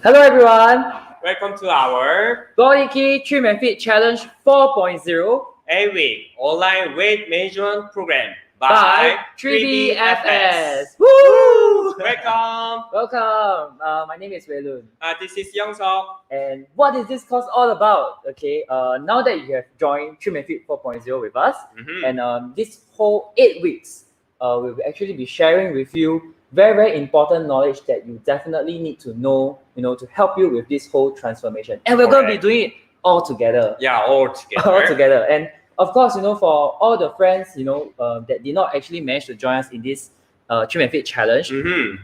Hello everyone, Welcome to our BodyKey Trim Fit Challenge 4.0 8-week online weight management program by by 3DFS. 3DFS. Woo! Welcome. Welcome. My name is Rhee. This is Youngseog. And what is this course all about? Okay, now that you have joined Trim Fit 4.0 with us, and this whole 8 weeks, we'll actually be sharing with you very important knowledge that you definitely need to know, to help you with this whole transformation. And we're going to be doing it all together. Yeah, all together. All together. And of course, for all the friends, that did not actually manage to join us in this Trim Fit challenge,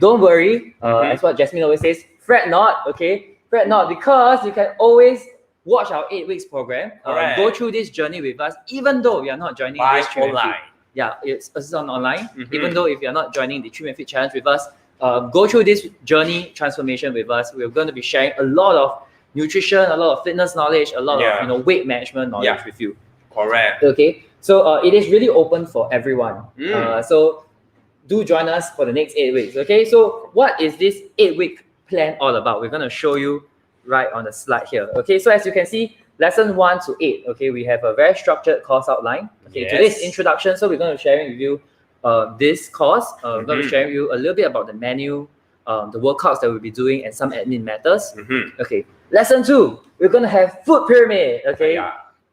don't worry. As what Jasmine always says, fret not, okay? Fret not, because you can always watch our 8 weeks program, go through this journey with us, even though we are not joining this Trim online. Yeah, it's on online. Even though if you're not joining the Trim Fit challenge with us, go through this journey transformation with us. We're going to be sharing a lot of nutrition, a lot of fitness knowledge, a lot of weight management knowledge with you. Correct. Okay, so it is really open for everyone. So do join us for the next 8 weeks. Okay, so what is this 8-week plan all about? We're going to show you right on the slide here. Okay, so as you can see, lesson 1 to 8. Okay, we have a very structured course outline. Okay, today's introduction. So we're going to be sharing with you this course. We're going to be sharing with you a little bit about the menu, the workouts that we'll be doing, and some admin matters. Okay, lesson 2, we're going to have food pyramid. Okay.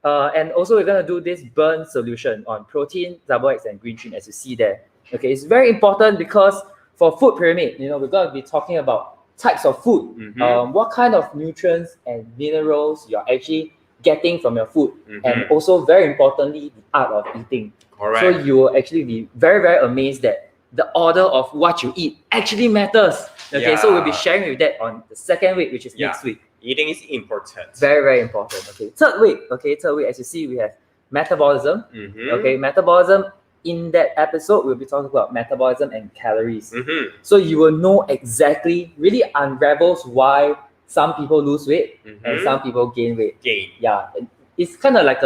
And also we're going to do this burn solution on protein, carbohydrates, and green trim, as you see there. Okay, it's very important because for food pyramid, we're going to be talking about types of food, what kind of nutrients and minerals you're actually getting from your food, and also very importantly, the art of eating. Correct. So you will actually be very amazed that the order of what you eat actually matters. Okay, so we'll be sharing with that on the 2nd week, which is next week. Eating is important. Very important. Okay, third week, as you see, we have metabolism. Okay, metabolism. In that episode, we'll be talking about metabolism and calories. So you will know exactly, really unravels why some people lose weight and some people gain weight. Yeah, it's kind of like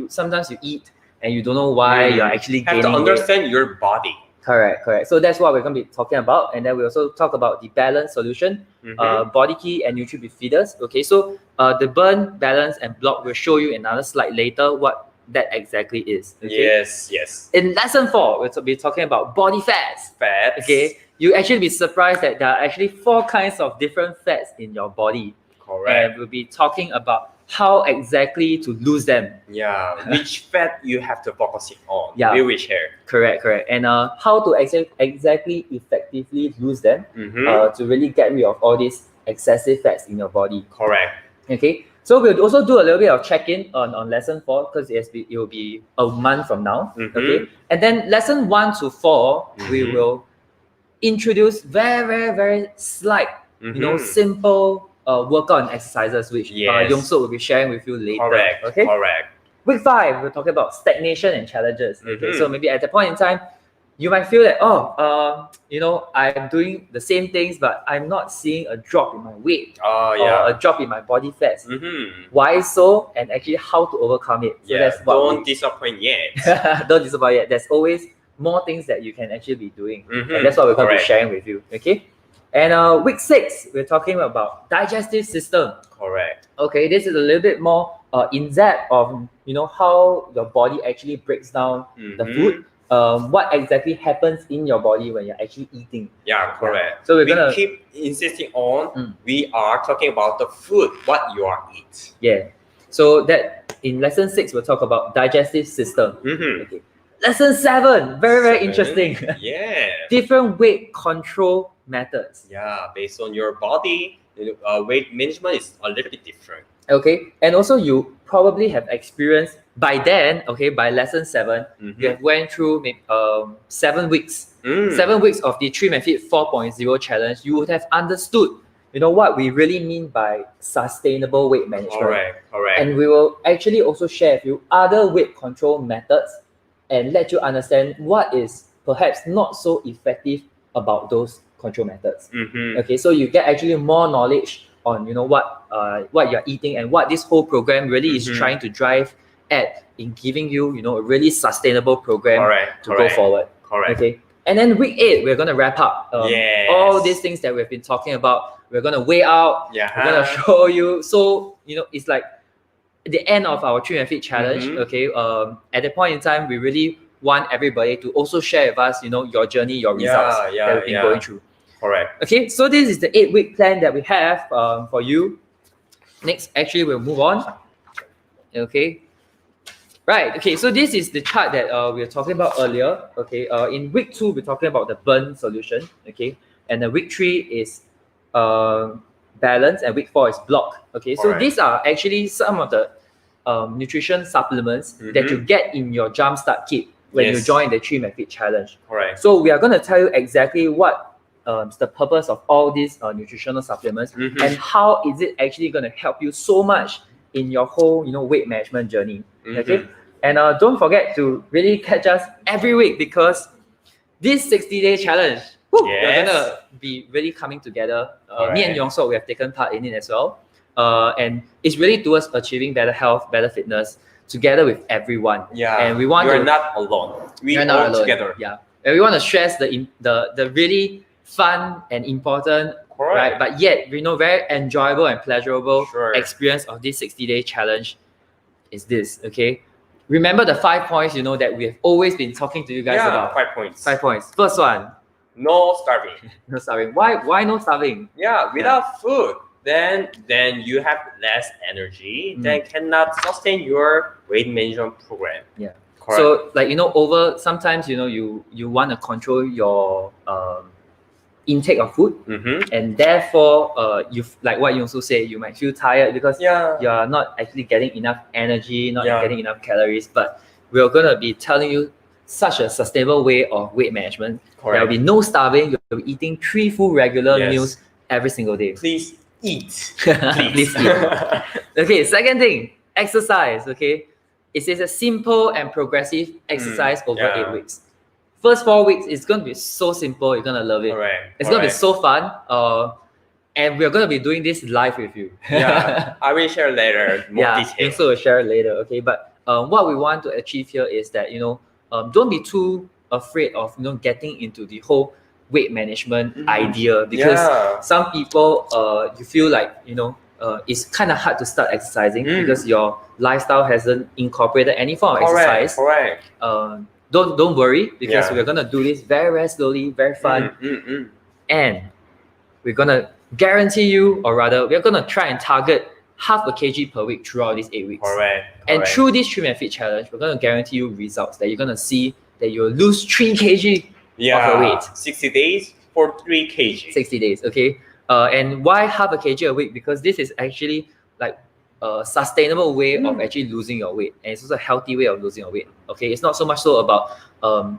sometimes you eat and you don't know why you're actually gaining weight. Have to understand your body. Correct. So that's what we're going to be talking about. And then we also talk about the balance solution, BodyKey and NutriBeef feeders. Okay, so the burn, balance, and block will show you another slide later what that exactly is. Okay? Yes. In lesson 4, we'll be talking about body fats. Okay, you actually be surprised that there are actually 4 kinds of different fats in your body. Correct. And we'll be talking about how exactly to lose them. Yeah, which fat you have to focus on. Yeah. We will share. Correct. And how to exactly effectively lose them to really get rid of all these excessive fats in your body. Correct. Okay, so we'll also do a little bit of check-in on lesson 4 because it will be a month from now. Okay, and then lesson 1 to 4 we will introduce very slight, simple workout and exercises which Youngseog will be sharing with you later. Correct. Okay. Week 5, we're talking about stagnation and challenges. Okay, so maybe at that point in time, you might feel that I'm doing the same things, but I'm not seeing a drop in my weight or a drop in my body fats. Why so? And actually, how to overcome it. So that's what don't disappoint yet. Don't disappoint yet. There's always more things that you can actually be doing, and that's what we're going to be sharing with you. Okay. And week 6, we're talking about digestive system. Correct. Okay, this is a little bit more in depth of how your body actually breaks down the food. What exactly happens in your body when you're actually eating. Yeah, correct. So we keep insisting on we are talking about the food, what you are eat. Yeah. So that in lesson 6 we'll talk about digestive system. Okay. Lesson 7, very interesting. Yeah. Different weight control methods. Yeah, based on your body, weight management is a little bit different. Okay, and also you probably have experienced by then, by lesson 7, you have went through 7 weeks. 7 weeks of the Trim Fit 4.0 challenge. You would have understood, what we really mean by sustainable weight management. Correct. And we will actually also share with you other weight control methods and let you understand what is perhaps not so effective about those control methods. Okay, so you get actually more knowledge on what you're eating and what this whole program really is trying to drive at in giving you a really sustainable program to go forward. Correct. Okay, And then week 8, we're gonna wrap up all these things that we've been talking about. We're gonna weigh out. Yeah. We're gonna show you. So it's like the end of our Trim and Fit challenge. Okay. At that point in time, we really want everybody to also share with us, your journey, your results that we've been going through. Correct. Okay. So this is the 8-week plan that we have for you. Next, actually, we'll move on. Okay. Right. Okay. So this is the chart that we were talking about earlier. Okay. In week 2, we're talking about the burn solution. Okay. And then week 3 is balance, and week 4 is block. Okay. So these are actually some of the nutrition supplements that you get in your jumpstart kit when you join the Trim and Fit challenge. Correct. So we are going to tell you exactly what is the purpose of all these nutritional supplements and how is it actually going to help you so much in your whole weight management journey. Okay. And don't forget to really catch us every week, because this 60-day challenge, we're gonna be really coming together. Me and Youngseog, we have taken part in it as well. And it's really towards achieving better health, better fitness together with everyone. Yeah. And we want You're not alone. We are all together. Yeah. And we want to stress the really fun and important, right? But yet very enjoyable and pleasurable experience of this 60-day challenge is this. Okay. Remember the 5 points, that we have always been talking to you guys about. 5 points. 5 points. First one. No starving. No starving. Why no starving? Yeah, without food, then you have less energy, then cannot sustain your weight management program. Yeah. Correct. So sometimes you want to control your intake of food, and therefore you, like what you also say, you might feel tired because you are not actually getting enough energy, not getting enough calories. But we're gonna be telling you such a sustainable way of weight management. There will be no starving. You'll be eating 3 full regular meals every single day. Please eat. Please eat. Okay, second thing, exercise. Okay, it is a simple and progressive exercise over 8 weeks. First 4 weeks, it's going to be so simple. You're going to love it. It's going to be so fun. And we're going to be doing this live with you. I will share later more details. So we'll share later. Okay, but what we want to achieve here is that, don't be too afraid of, getting into the whole weight management idea, because some people, you feel like, it's kind of hard to start exercising because your lifestyle hasn't incorporated any form of exercise. Don't worry, because we're gonna do this very, very slowly, very fun, and we're gonna guarantee you, or rather, we're gonna try and target half a kg per week throughout these 8 weeks. And through this Trim and Fit challenge, we're gonna guarantee you results that you're gonna see that you'll lose 3 kg of your weight. 60 days for 3 kg. 60 days, okay. And why half a kg a week? Because this is actually like a sustainable way of actually losing your weight, and it's also a healthy way of losing your weight. Okay, it's not so much so about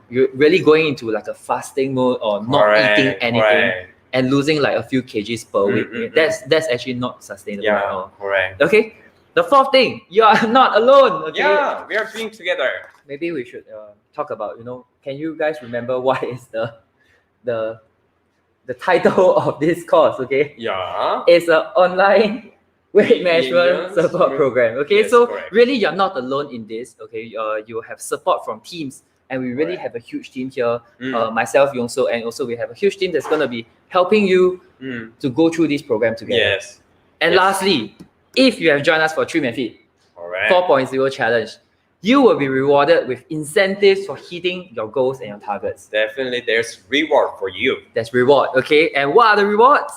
you're really going into like a fasting mode or not eating anything and losing like a few kgs per week. That's actually not sustainable at all. Okay, the fourth thing, you are not alone. Okay? Yeah, we are doing together. Maybe we should talk about, can you guys remember what is the title of this course? Okay, it's an online weight management support program. Okay, really you're not alone in this. Okay, you have support from teams, and we really have a huge team here. Myself, Youngseog, and also we have a huge team that's going to be helping you to go through this program together. And lastly, if you have joined us for Trim and Fit 4.0 challenge, you will be rewarded with incentives for hitting your goals and your targets. Definitely, there's reward for you. There's reward. Okay, and what are the rewards?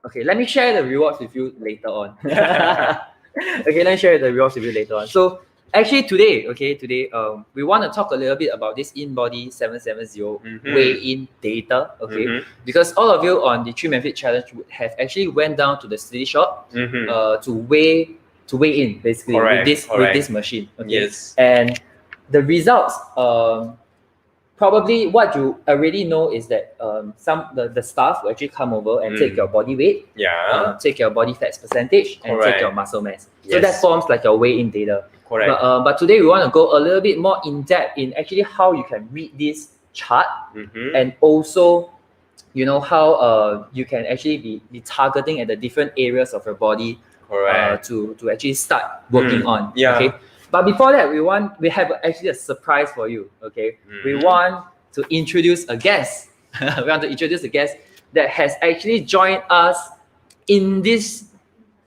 Okay, let me share the rewards with you later on. Okay, let me share the rewards with you later on. So actually today, we want to talk a little bit about this InBody 770 weigh-in data. Okay, because all of you on the Trim and Fit challenge would have actually went down to the city shop to weigh in basically with this machine. Okay, and the results. Probably what you already know is that the staff will actually come over and take your body weight, take your body fats percentage, and take your muscle mass. So that forms like your weigh-in data. But today we want to go a little bit more in depth in actually how you can read this chart, and also how you can actually be targeting at the different areas of your body to actually start working on. Okay. But before that, we have actually a surprise for you. Okay, we want to introduce a guest. We want to introduce a guest that has actually joined us in this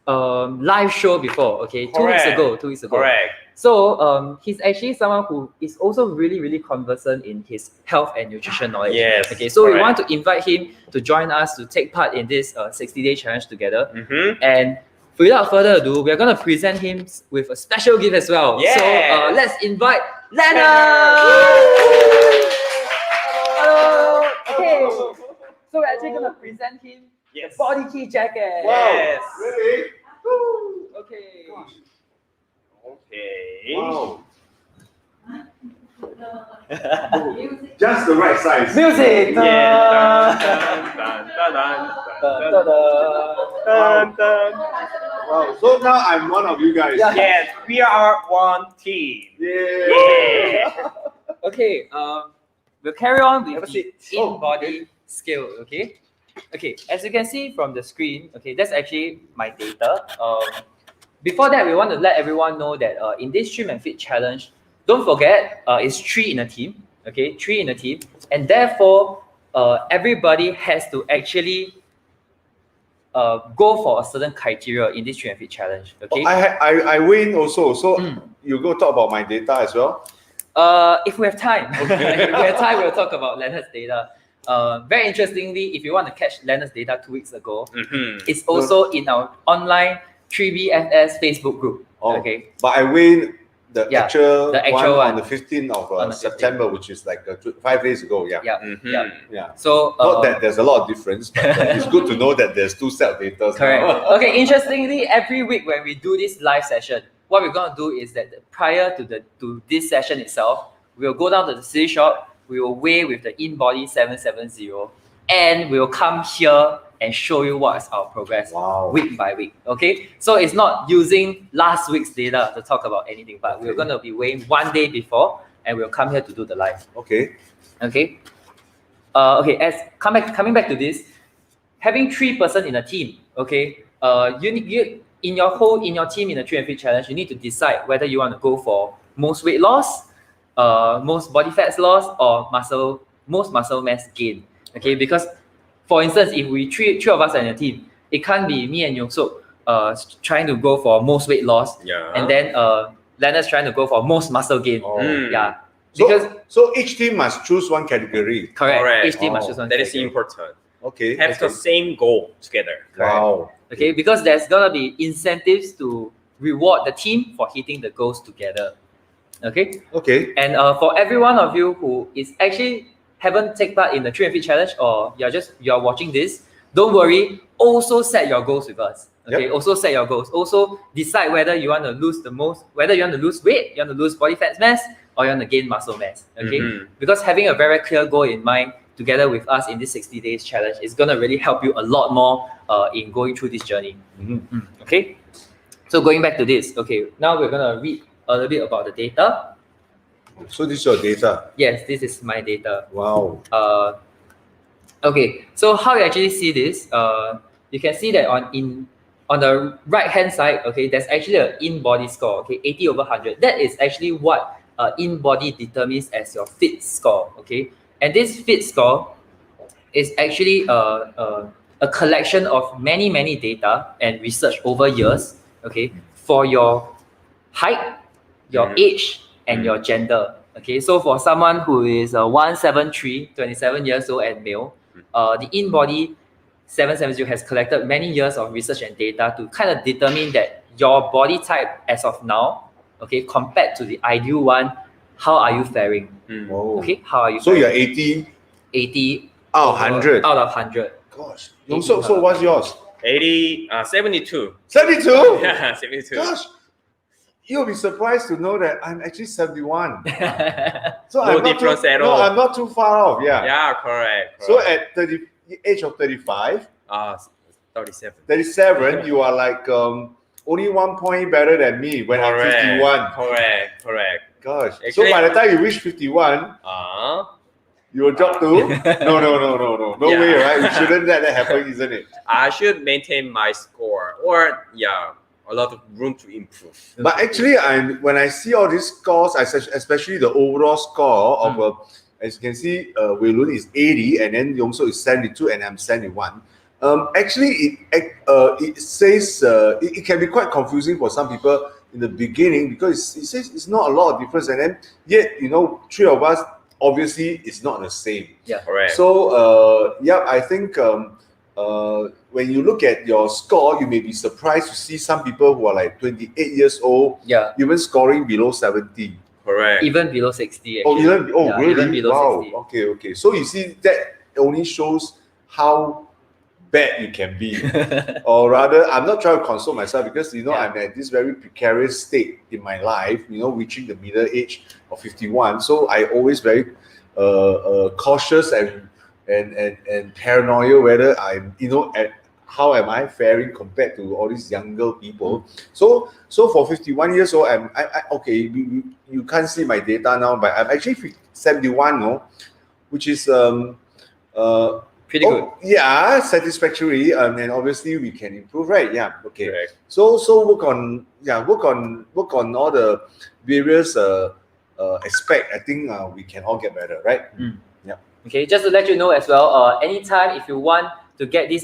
live show before. Okay, 2 weeks ago. 2 weeks ago. Correct. So he's actually someone who is also really, really conversant in his health and nutrition knowledge. Yes. Okay, so we correct. want to invite him to join us to take part in this 60-day challenge together. Mm-hmm. And without further ado, we're gonna present him with a special gift as well. Yes. So let's invite Leonard. Hello. Okay. So we're actually gonna present him Yes. the BodyKey jacket. Yes. Really? Okay. Okay. Wow. Just the right size. Music. Yeah. Dun, dun, dun, dun, dun, dun, dun, dun. Wow. So now I'm one of you guys. Yeah. Yes, we are one team. Yeah. Yeah. Okay. We'll carry on with Have a the seat. in-body scale. Okay. Okay. As you can see from the screen, okay, that's actually my data. Before that, we want to let everyone know that in this Trim and Fit challenge, don't forget it's 3 in a team. Okay, 3 in a team, and therefore everybody has to actually go for a certain criteria in this Trim and Fit challenge. Okay. I win also. So Mm. you go talk about my data as well. If we have time, if we have time, we'll talk about Leonard's data. Very interestingly, if you want to catch Leonard's data 2 weeks ago, Mm-hmm. it's also in our online 3BFS Facebook group. Oh, Okay. But I win the Yeah, actual the actual one on one. the 15th of On the 15th. September, which is like 5 days ago. Yeah. Yeah. Mm-hmm. Yeah. Yeah. So Not that there's a lot of difference, but it's good to know that there's 2 set of data. correct. now. Okay. Interestingly, every week when we do this live session, what we're gonna do is that prior to this session itself, we'll go down to the city shop. We will weigh with the InBody 770, and we'll come here and show you what's our progress. Wow. Week by week. Okay, so it's not using last week's data to talk about anything, but we're Okay. gonna be weighing 1 day before, and we'll come here to do the live. Okay. Okay. Okay. As coming back to this, having 3 person in a team. Okay. You in your team in the Trim and Fit challenge, you need to decide whether you want to go for most weight loss, most body fat loss, or most muscle mass gain. Okay, because for instance, if we three of us are in a team, it can't be me and Youngseog trying to go for most weight loss, Yeah. and then Leonard's trying to go for most muscle gain. Oh. Mm. Yeah, because So each team must choose one category. correct. Correct. Each team must Oh, choose one That is category. important. Okay. Have the same goal together. Wow. Okay, because there's gonna be incentives to reward the team for hitting the goals together. Okay, Okay. and for every one of you who is actually haven't taken part in the Trim and Fit challenge, or you're watching this, don't worry. Also set your goals with us. Okay, Yep. also set your goals. Also decide whether you want to lose the most, whether you want to lose weight, you want to lose body fat mass, or you want to gain muscle mass. Okay, Mhm. because having a very clear goal in mind together with us in this 60 days challenge is gonna really help you a lot more in going through this journey. Mhm. Okay, so going back to this. Okay, now we're gonna read a little bit about the data. So this is your data. Yes, this is my data. Wow. Okay, so how you actually see this? You can see that on the right hand side, okay, there's actually an in-body score. Okay, 80 over 100. That is actually what in-body determines as your fit score. Okay, and this fit score is actually a collection of many data and research over years. Okay, for your height, your age, and your gender. Okay, so for someone who is 173, 27 years old and male, the in-body 770 has collected many years of research and data to kind of determine that your body type as of now, okay, compared to the ideal one, how are you faring? Mm. Oh. Okay, how are you So faring? you're 80 80 out of 100. out of 100. Gosh. So what's yours? 72. 72? Yeah, 72. Gosh. You'll be surprised to know that I'm actually 71. So No I'm not difference too, at no, all. I'm not too far off. Yeah. Yeah, correct. So at the age of 35, 37. 37, you are like only 1 point better than me when I'm 51. Correct. Gosh. Actually- So by the time you reach 51, you will drop to? No. No Yeah. way, right? We shouldn't let that happen, isn't it? I should maintain my score, or a lot of room to improve. But actually, when I see all these scores, especially the overall score of as you can see, Wei Lun is 80, and then Youngseog is 72, and I'm 71. Actually, it says it can be quite confusing for some people in the beginning because it says it's not a lot of difference, and then yet three of us obviously it's not the same. Yeah, correct. So I think when you look at your score, you may be surprised to see some people who are like 28 years old, even scoring below 70. Correct. Even below 60. Oh, Actually. really? Even below Wow. 60. Okay. So you see, that only shows how bad you can be. Or rather, I'm not trying to console myself because I'm at this very precarious state in my life, reaching the middle age of 51. So I always very cautious and paranoia whether I'm how am I faring compared to all these younger people. So for 51 years old, okay, you can't see my data now, but I'm actually 71, which is pretty good. Yeah, satisfactory, and obviously we can improve, right? Yeah, okay. Correct. So work on all the various aspect. I think we can all get better, right? Yeah. Okay, just to let you know as well, anytime if you want to get this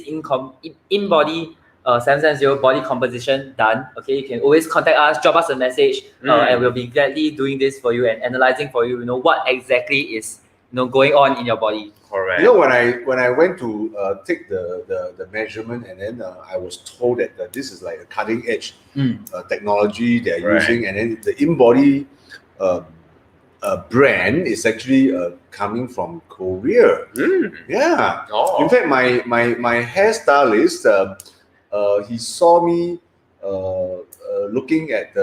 in-body 770 body composition done, okay, you can always contact us, drop us a message, and we'll be gladly doing this for you and analyzing for you, what exactly is going on in your body. Correct. When I went to take the measurement, and then I was told that this is like a cutting edge technology they're using, and then the in-body brand is actually coming from Korea. Yeah. Oh. In fact, my hairstylist, he saw me looking at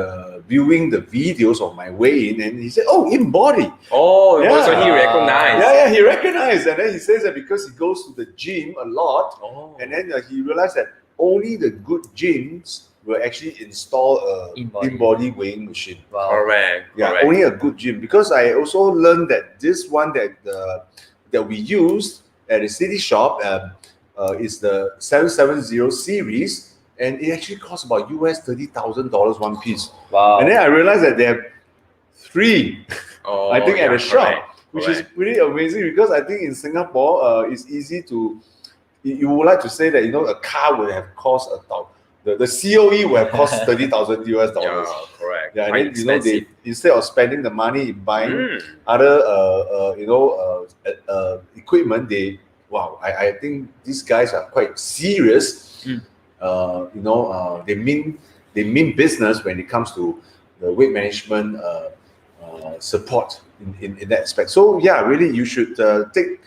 viewing the videos of my weigh-in, and he said, "Oh, in body." Oh, so he recognized. Yeah, he recognized, and then he says that because he goes to the gym a lot, and then he realized that only the good gyms will actually install a in-body weighing machine. Wow. Correct. Yeah, only a good gym. Because I also learned that this one that we used at the city shop is the 770 series. And it actually costs about US $30,000 one piece. Wow. And then I realized that they have 3, I think, at the shop, which is pretty amazing because I think in Singapore, it's easy to, you would like to say that, a car would have cost the COE would have cost $30,000 US. Yeah, correct. Yeah, and then, they, instead of spending the money in buying other, equipment, I think these guys are quite serious. They mean business when it comes to the weight management support in that aspect. So yeah, really you should take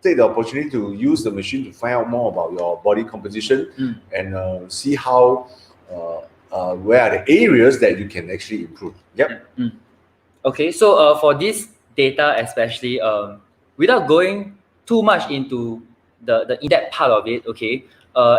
the opportunity to use the machine to find out more about your body composition and see how where are the areas that you can actually improve. Yep. Okay, so for this data especially, without going too much into the in-depth part of it, okay,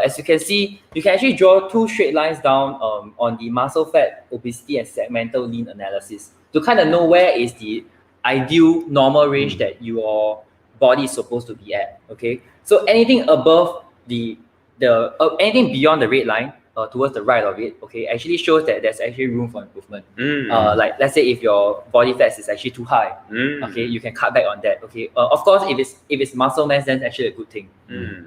as you can see, you can actually draw 2 straight lines down on the muscle fat, obesity, and segmental lean analysis to kind of know where is the ideal normal range that your body is supposed to be at. Okay, so anything above anything beyond the red line towards the right of it, okay, actually shows that there's actually room for improvement. Like let's say if your body fat is actually too high, okay, you can cut back on that. Okay, of course, if it's muscle mass, then it's actually a good thing.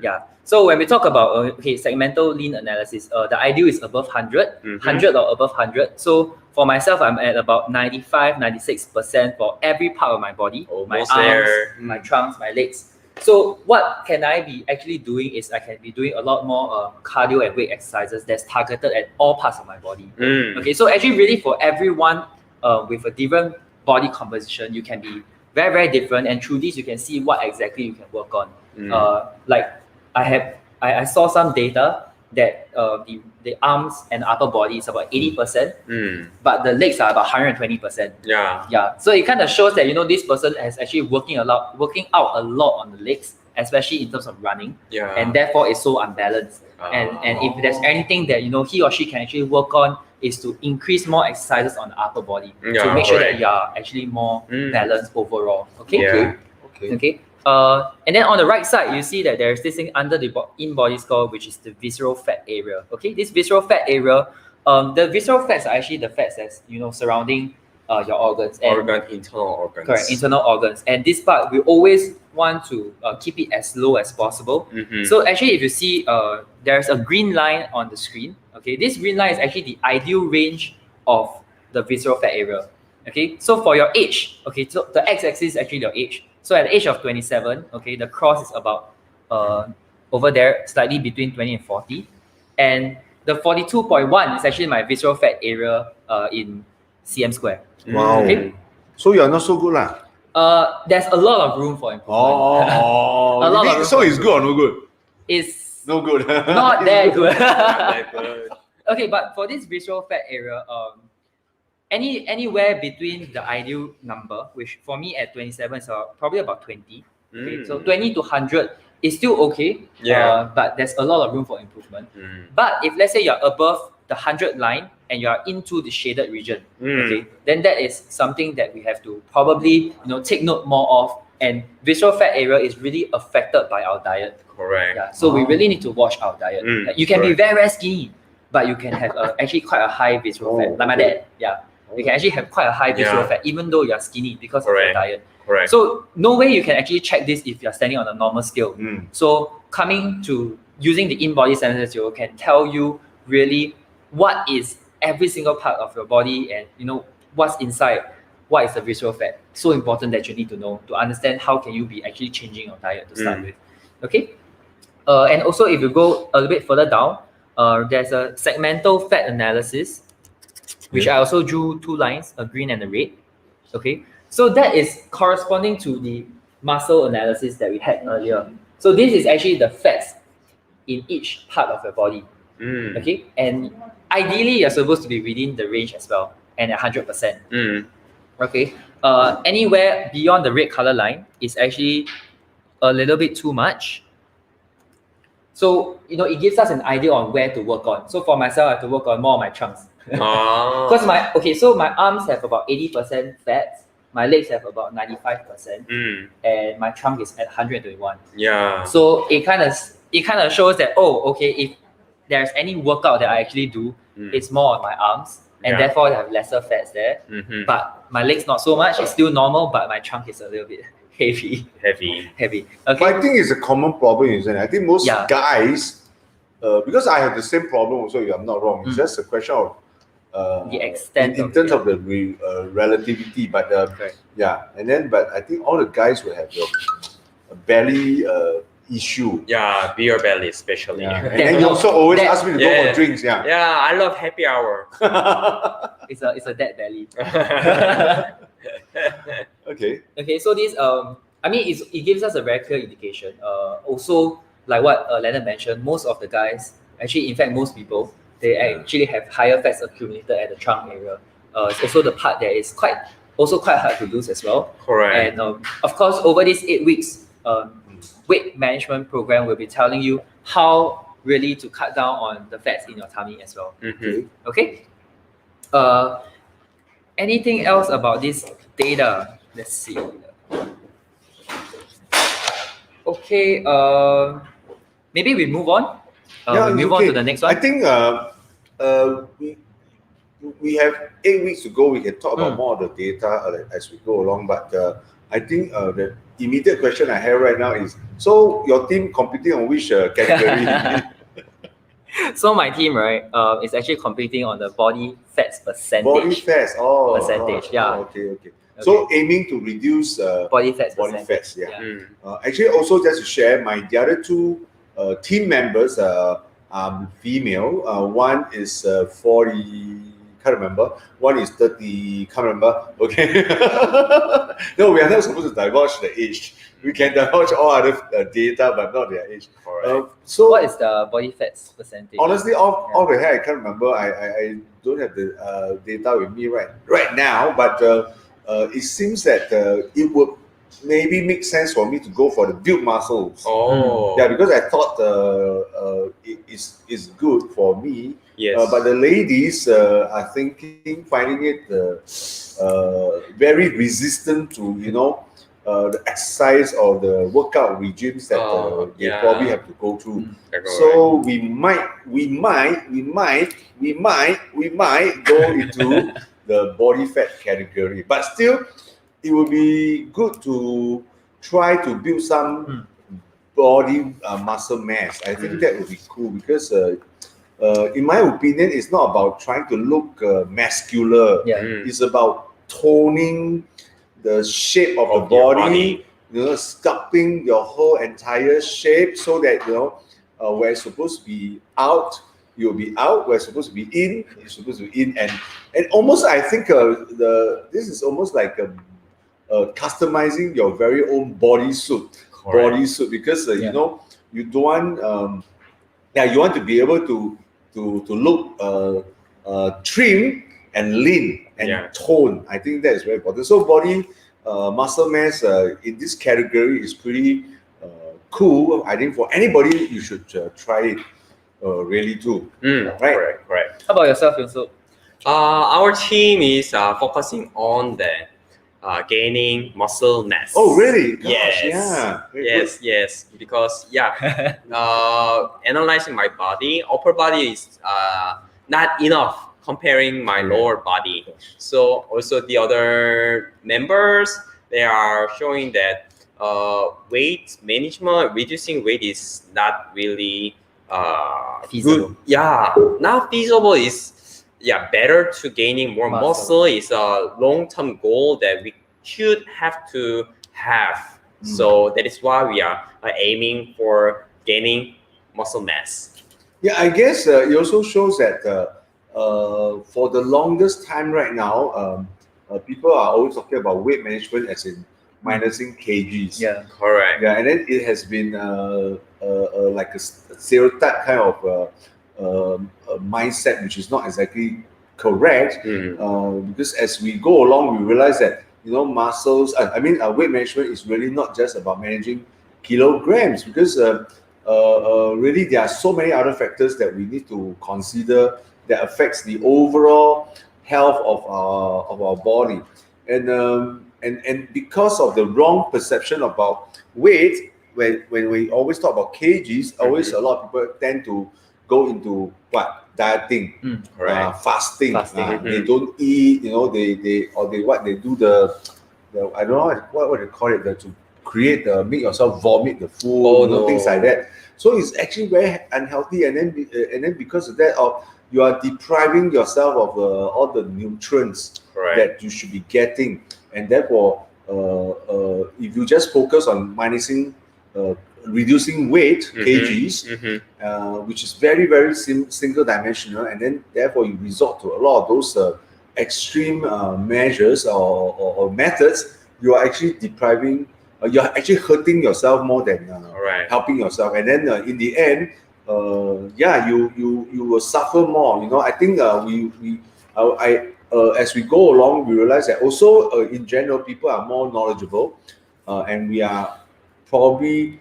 Yeah. So when we talk about segmental lean analysis, the ideal is above 100, 100 or above 100. So for myself, I'm at about 95, 96% for every part of my body, almost my arms, there. my trunks, my legs. So what can I be actually doing is I can be doing a lot more cardio and weight exercises that's targeted at all parts of my body. Okay, so actually really for everyone with a different body composition, you can be very, very different, and through this you can see what exactly you can work on. Like I saw some data that the arms and upper body is about 80%, but the legs are about 120%. Yeah. So it kind of shows that this person has actually working out a lot on the legs, especially in terms of running, and therefore it's so unbalanced. And if there's anything that he or she can actually work on is to increase more exercises on the upper body to make sure that you are actually more balanced overall. Okay. And then on the right side, you see that there's this thing under the in-body score, which is the visceral fat area. Okay, this visceral fat area, the visceral fats are actually the fats that's surrounding your organs. And Internal organs. correct, internal organs. And this part, we always want to keep it as low as possible. So actually, if you see, there's a green line on the screen. Okay, this green line is actually the ideal range of the visceral fat area. Okay, so for your age, okay, so the x-axis is actually your age. So at the age of 27, okay, the cross is about over there, slightly between 20 and 40. And the 42.1 is actually my visceral fat area in cm square. Wow. Okay. So you're not so good lah. There's a lot of room for improvement. A lot of room so for it's good or no good? It's No good. not that good. Not good. Okay, but for this visceral fat area, anywhere between the ideal number, which for me at 27 is probably about 20. Okay, so 20 to 100 is still okay. Yeah. But there's a lot of room for improvement. But if let's say you're above the 100 line and you are into the shaded region, okay, then that is something that we have to probably take note more of. And visceral fat area is really affected by our diet. Correct. Yeah, so we really need to watch our diet. Like, you can be very, very skinny, but you can have actually quite a high visceral fat. Like my dad, yeah. You can actually have quite a high visceral fat even though you're skinny because of your diet. Correct. So no way you can actually check this if you're standing on a normal scale. So coming to using the in-body sensor scale can tell you really what is every single part of your body and what's inside, what is the visceral fat. So important that you need to know to understand how can you be actually changing your diet to start with. Okay. And also if you go a little bit further down, there's a segmental fat analysis, which I also drew two lines, a green and a red. Okay. So that is corresponding to the muscle analysis that we had earlier. So this is actually the fats in each part of your body. Okay, and ideally you're supposed to be within the range as well, and 100%. Okay, anywhere beyond the red color line is actually a little bit too much. So it gives us an idea on where to work on. So for myself, I have to work on more of my chunks. Because my arms have about 80% fats. My legs have about 95%, and my trunk is at 121. Yeah. So it kind of shows that if there's any workout that I actually do, it's more on my arms, and therefore I have lesser fats there. But my legs not so much. It's still normal, but my trunk is a little bit heavy. Heavy. Okay. But I think it's a common problem, isn't it? I think most guys, because I have the same problem also. If I'm not wrong, it's just a question of the extent in terms of the relativity, but but I think all the guys will have a belly issue. Yeah, beer belly especially. And then you also always ask me to go for drinks. Yeah, I love happy hour. It's a dead belly. Okay. So this it gives us a very clear indication. Also, like what Leonard mentioned, most of the guys, actually, in fact, most people, they actually have higher fats accumulated at the trunk area. It's also the part that is quite hard to lose as well. Correct. And of course, over these 8 weeks, weight management program will be telling you how really to cut down on the fats in your tummy as well. Okay. Anything else about this data? Let's see. Okay. Maybe we move on. We move on to the next one. I think we have 8 weeks to go. We can talk about more of the data as we go along. But I think the immediate question I have right now is: so your team competing on which category? So my team, right, is actually competing on the body fats percentage. Body fats, percentage, yeah. Okay. So aiming to reduce body fats. Actually, also just to share, the other two team members are female. One is 40, can't remember. One is 30, can't remember. Okay. No, we are not supposed to divulge the age. We can divulge all other data, but not their age. So what is the body fats percentage? Honestly, all the hair, I can't remember. I don't have the data with me right now, but it seems that it would maybe make sense for me to go for the build muscles. Yeah, because I thought it's good for me. Yes. But the ladies are finding it very resistant to the exercise or the workout regimes that they probably have to go through. So we might go into the body fat category. But still, it would be good to try to build some body muscle mass. I think that would be cool because in my opinion, it's not about trying to look muscular. It's about toning the shape of the body, sculpting your whole entire shape so that where it's supposed to be out, you'll be out. Where it's supposed to be in, you're supposed to be in, and almost I think this is almost like customizing your very own bodysuit, because you don't want you want to be able to look trim and lean and tone. I think that is very important. So body muscle mass in this category is pretty cool. I think for anybody, you should try it really too. Right? Correct. How about yourself, Youngseog? Our team is focusing on the gaining muscle mass. Oh, really? Gosh, Yes. yeah. Yes. Because analyzing my body, upper body is not enough comparing my lower body. So also the other members, they are showing that weight management, reducing weight is not really feasible. good. Yeah, not feasible is better to gaining more muscle is a long-term goal that we should have to have. So that is why we are aiming for gaining muscle mass. Yeah, I guess it also shows that for the longest time right now, people are always talking about weight management as in minusing kgs. Yeah, correct. Yeah, and then it has been like a stereotype kind of mindset, which is not exactly correct. Because as we go along, we realize that muscles. Weight management is really not just about managing kilograms, because really there are so many other factors that we need to consider that affects the overall health of our body, and because of the wrong perception about weight, when we always talk about kgs, always a lot of people tend to go into dieting, fasting. They don't eat, they do the I don't know what they call it, to create make yourself vomit the food, things like that. So it's actually very unhealthy, and then because of that, you are depriving yourself of all the nutrients that you should be getting, and therefore, if you just focus on reducing weight, kgs, which is very, very single dimensional, and then therefore you resort to a lot of those extreme measures or methods, you are actually depriving, you're actually hurting yourself more than helping yourself. And then in the end, you will suffer more. I think as we go along, we realize that also in general, people are more knowledgeable, and we are probably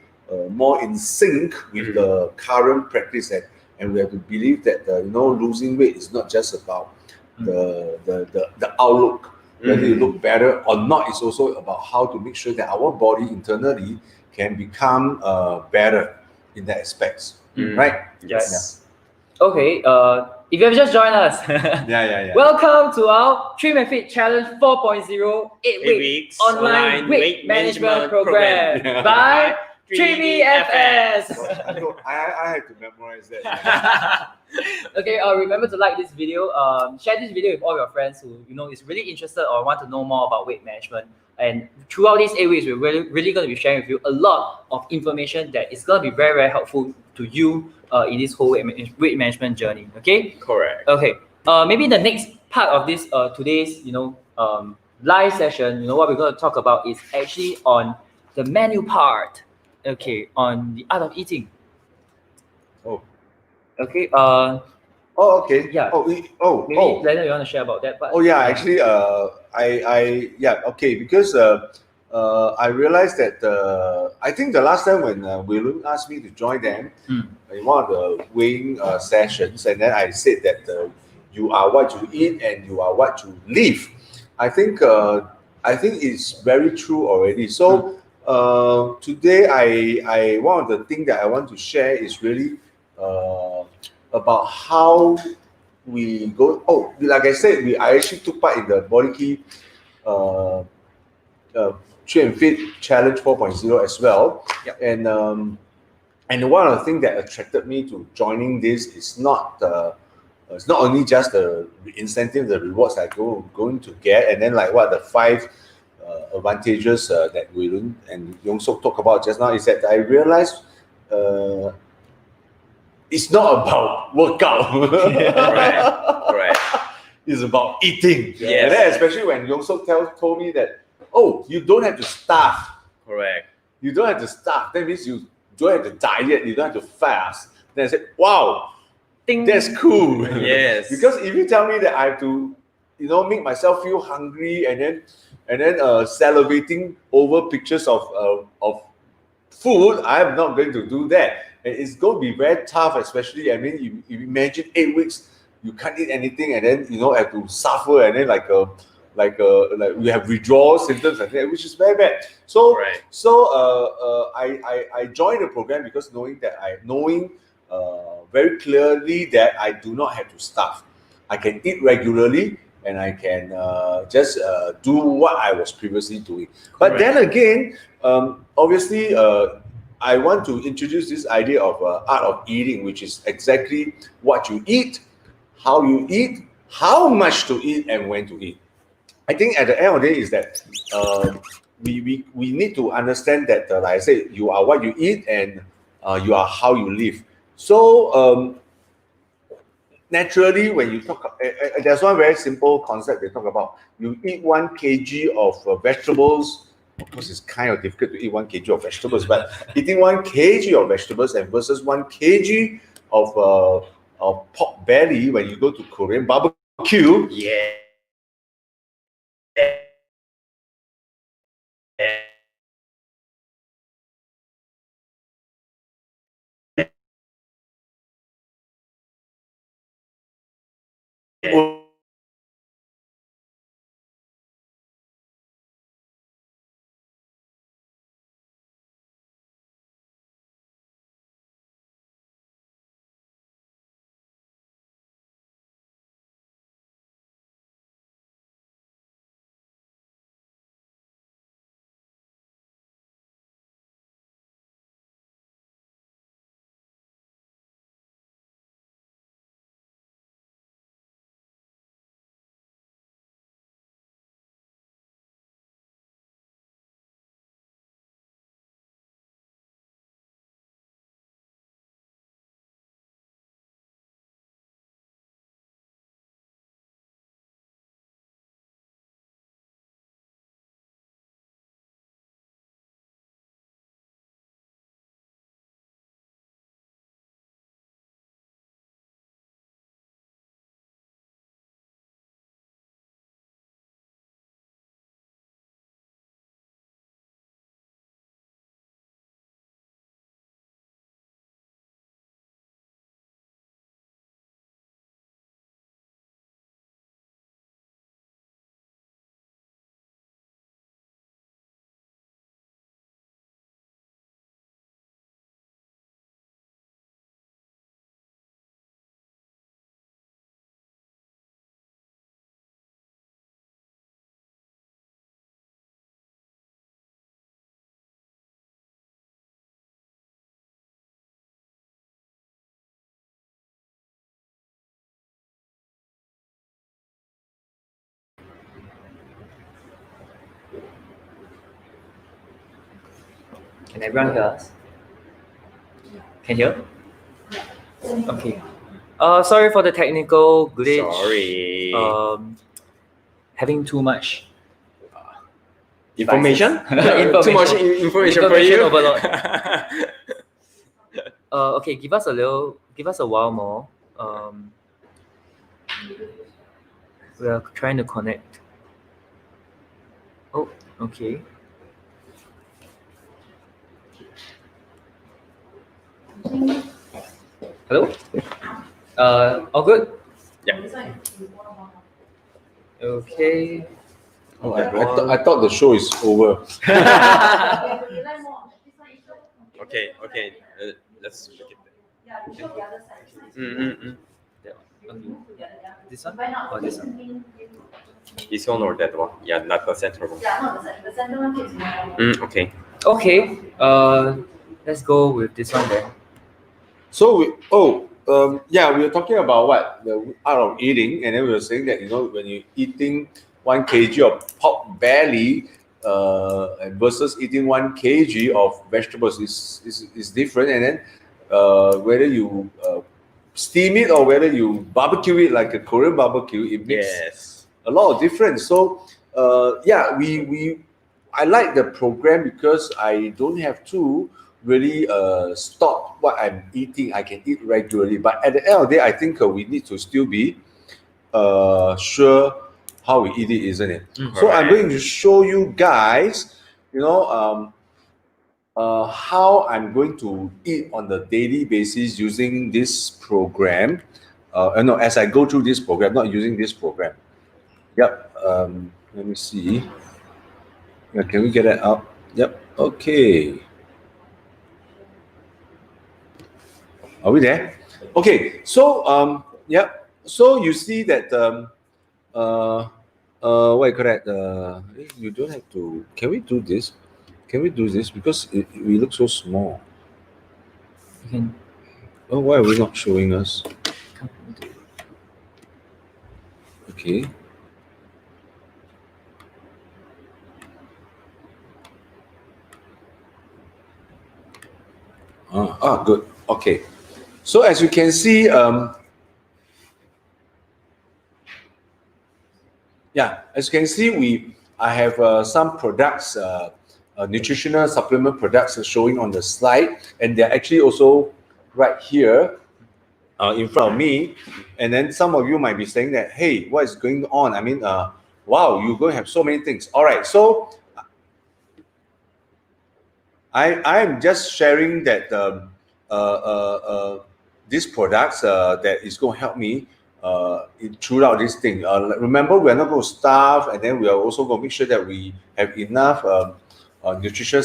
more in sync with the current practice, and we have to believe that losing weight is not just about the outlook, whether you look better or not. It's also about how to make sure that our body internally can become better in that aspects, right? Yes. Okay, if you have just joined us, welcome to our Trim and Fit Challenge 4.0 8 weeks online weight management program by 3BFS. I had to memorize that. Okay, remember to like this video, share this video with all your friends who is really interested or want to know more about weight management. And throughout these 8 weeks, we're really going to be sharing with you a lot of information that is going to be very, very helpful to you in this whole weight management journey. Okay? Correct. Okay. Maybe the next part of this today's live session, what we're going to talk about is actually on the menu part. Okay, on the art of eating. Oh. Okay. Okay. Yeah. Maybe Leonard, you want to share about that part? Actually, okay, because I realized that I think the last time when William asked me to join them in one of the weighing sessions, and then I said that you are what you eat and you are what you live. I think it's very true already. So today, I one of the things that I want to share is really about how we go. Oh, like I said, I actually took part in the BodyKey Trim Fit Challenge 4.0 as well. Yep. And one of the things that attracted me to joining this is not it's not only just the incentive, the rewards I going to get, and then like what the 5 advantages that Wei and Youngseog talk about just now, is that I realized it's not about workout. Correct. It's about eating. Yes. And then especially when Youngseog told me that, oh, you don't have to starve. Correct. You don't have to starve. That means you don't have to diet. You don't have to fast. Then I said, wow, Ding. that's cool. Yes. Because if you tell me that I have to, make myself feel hungry and then salivating over pictures of food, I'm not going to do that. And it's going to be very tough, especially, I mean, you imagine 8 weeks, you can't eat anything, and then, have to suffer, and then like we have withdrawal symptoms and that, which is very bad. So, Right. I joined the program because knowing very clearly that I do not have to starve. I can eat regularly, and I can just do what I was previously doing. But then again, obviously, I want to introduce this idea of art of eating, which is exactly what you eat, how you eat, how much to eat, and when to eat. I think at the end of the day is that we need to understand that, like I said, you are what you eat, and you are how you live. So naturally, when you talk, there's one very simple concept they talk about. You eat 1 kg of vegetables. Of course, it's kind of difficult to eat 1 kg of vegetables, but eating 1 kg of vegetables and versus 1 kg of pork belly when you go to Korean barbecue. Yeah. Can everyone hear us? Can you hear? Okay. Sorry for the technical glitch. Sorry. Having too much Information? Information. Too much information for Information you? overload. Okay, give us a while more. We are trying to connect. Oh, okay. Hello? All good? Yeah. Okay. Oh, I thought the show is over. Okay. Let's look at that. This one or this one? This one or that one? Yeah, not the center one. Yeah, no, the center one keeps Okay. Okay. Let's go with this one then. So yeah, we were talking about what the art of eating, and then we were saying that when you're eating 1 kg of pork belly and versus eating 1 kg of vegetables is different, and then whether you steam it or whether you barbecue it like a Korean barbecue, it makes Yes. a lot of difference. So yeah, I like the program because I don't have to really stop what I'm eating. I can eat regularly, but at the end of the day, I think we need to still be sure how we eat it, isn't it? So I'm going to show you guys, how I'm going to eat on the daily basis using this program. No, as I go through this program, not using this program. Yep. Let me see. Yeah, can we get it up? Yep. Okay. Are we there? Okay. So yep. So you see that what you call that? You don't have to. Can we do this? Can we do this because we look so small? You can Oh, why are we not showing us? come into it. Okay. Good. Okay. So as you can see, yeah, as you can see, I have some products, nutritional supplement products showing on the slide, and they're actually also right here in front of me. And then some of you might be saying that, hey, what is going on? I mean, wow, you're going to have so many things. All right, so I'm just sharing that these products that is going to help me throughout this thing. Remember, we're not going to starve, and then we are also going to make sure that we have enough nutrition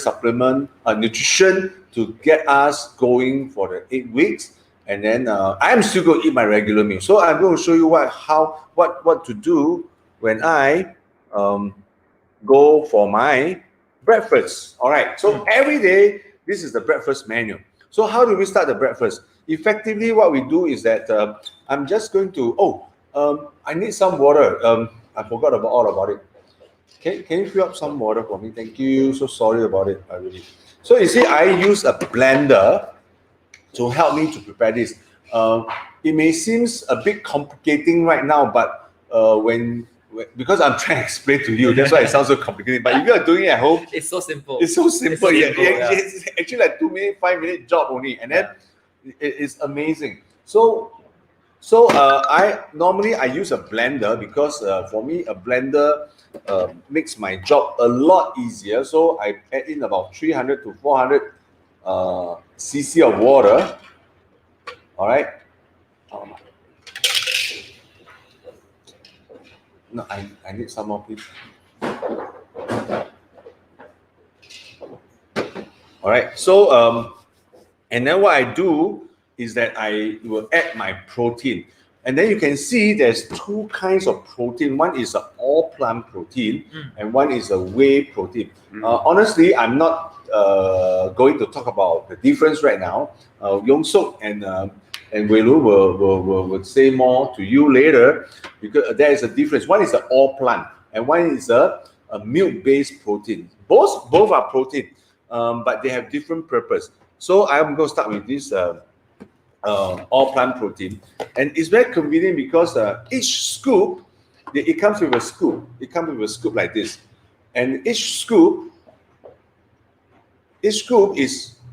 to get us going for the 8 weeks. And then I'm still going to eat my regular meal. So I'm going to show you what to do when I go for my breakfast. All right. So every day, this is the breakfast menu. So how do we start the breakfast? Effectively, what we do is that I'm just going to. I need some water. I forgot all about it. Can you fill up some water for me? Thank you. So sorry about it. I really. So you see, I use a blender to help me to prepare this. It may seem a bit complicating right now, but because I'm trying to explain to you, that's why it sounds so complicated. But if you are doing it at home, It's so simple. it's so simple. It's It's actually like 2 minute, 5 minute job only, and then it's amazing. So I normally use a blender because for me a blender makes my job a lot easier. So I add in about 300 to 400 cc of water. All right. No, I need some more, please. All right. So and then what I do is that I will add my protein. And then you can see there's 2 kinds of protein. One is an all plant protein, and one is a whey protein. Honestly, I'm not going to talk about the difference right now. Youngseog and Rhee will say more to you later, because there is a difference. One is an all plant, and one is a milk-based protein. Both are protein, but they have different purpose. So I'm going to start with this all plant protein, and it's very convenient because each scoop, it comes with a scoop. It comes with a scoop like this, and each scoop is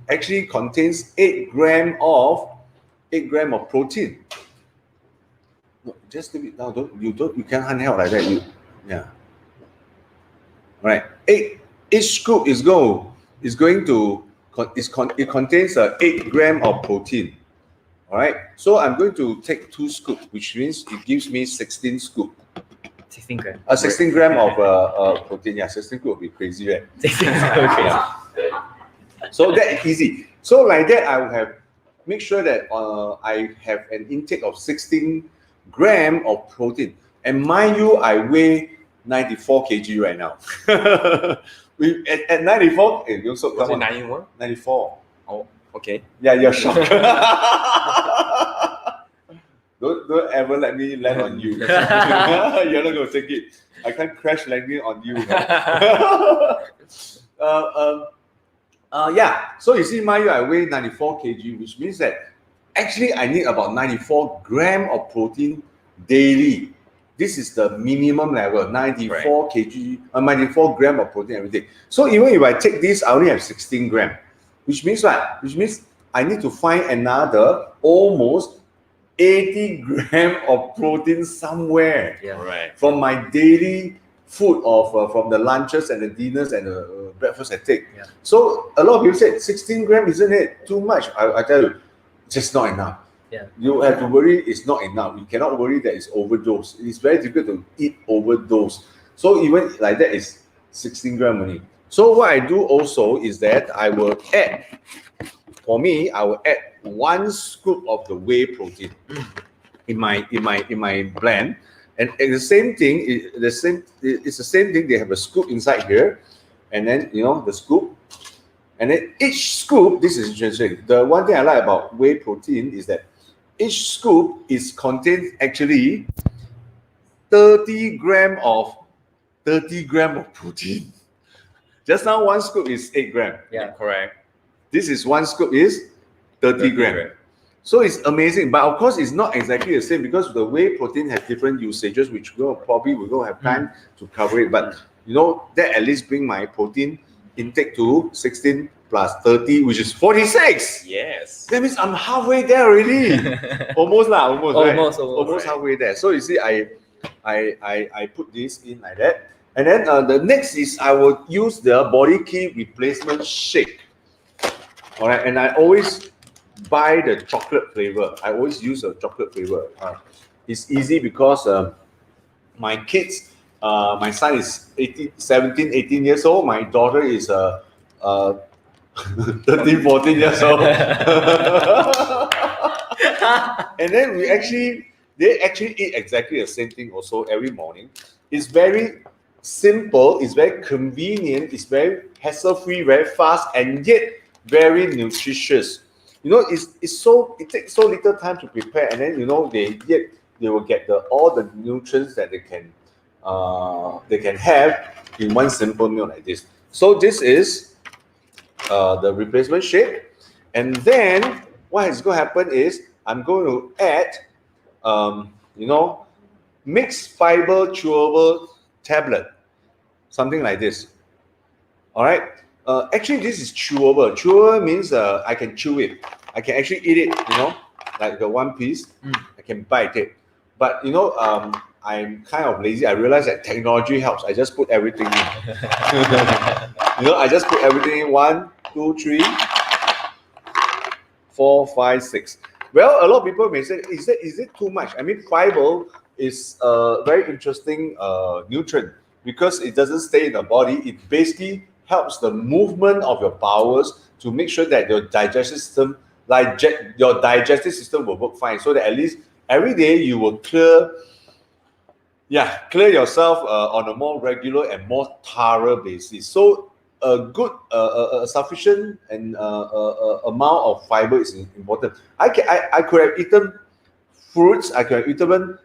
actually contains 8 gram of protein. No, just leave it now. You can't handheld like that. Yeah. All right. Each scoop it contains 8 gram of protein. All right. So I'm going to take 2 scoops, which means it gives me 16 scoop. 16 grams. 16 gram of protein. Yeah, 16 scoop would be crazy, right? 16 okay. Yeah. So that is easy. So like that, I will make sure that I have an intake of 16 gram of protein. And mind you, I weigh 94 kg right now. At 94, Youngseog, Was come it on. 91? 94. Oh, okay. Yeah, you're shocked. Don't ever let me land on you. You're not going to take it. I can't crash landing on you. Yeah, so you see, mind you, I weigh 94 kg, which means that actually I need about 94 gram of protein daily. This is the minimum level, 94 kg, 94 gram of protein every day. So even if I take this, I only have 16 gram, which means what? Which means I need to find another almost 80 gram of protein somewhere from my daily food of from the lunches and the dinners and the breakfast I take. So a lot of people said 16 gram, isn't it too much? I tell you, just not enough. You have to worry it's not enough. You cannot worry that it's overdose. It's very difficult to eat overdose. So even like that is 16 gram only. So what I do also is that I will add, for me, I will add 1 scoop of the whey protein in my blend. And the same thing, it's the same thing. They have a scoop inside here, and then the scoop, and then each scoop. This is interesting. The one thing I like about whey protein is that each scoop contains actually 30 gram of protein. Just now 1 scoop is 8 gram. Yeah, correct. This is 1 scoop is 30 gram. So it's amazing, but of course it's not exactly the same because the whey protein has different usages, which we're going to have time to cover it. But that at least bring my protein intake to 16 plus 30, which is 46. Yes. That means I'm halfway there already. Almost, right? Halfway there. So you see, I put this in like that, and then the next is I will use the BodyKey replacement shake. All right, and I always buy the chocolate flavor. I always use a chocolate flavor. It's easy because my kids, my son is 17, 18 years old. My daughter is 13, 14 years old. And then they actually eat exactly the same thing also every morning. It's very simple, it's very convenient, it's very hassle-free, very fast, and yet very nutritious. It takes so little time to prepare, and then they will get all the nutrients that they can have in one simple meal like this. So this is the replacement shake, and then what is going to happen is I'm going to add mixed fiber chewable tablet, something like this. All right. Actually, this is chewable. Chewable means I can chew it. I can actually eat it, like the one piece. I can bite it. But, I'm kind of lazy. I realize that technology helps. I just put everything in. I just put everything in 1, 2, 3, 4, 5, 6. Well, a lot of people may say, is it too much? I mean, fiber is a very interesting nutrient because it doesn't stay in the body. It basically helps the movement of your bowels to make sure that your digestive system will work fine, so that at least every day you will clear yourself on a more regular and more thorough basis. So a good sufficient and amount of fiber is important. I could have eaten fruits, I could have eaten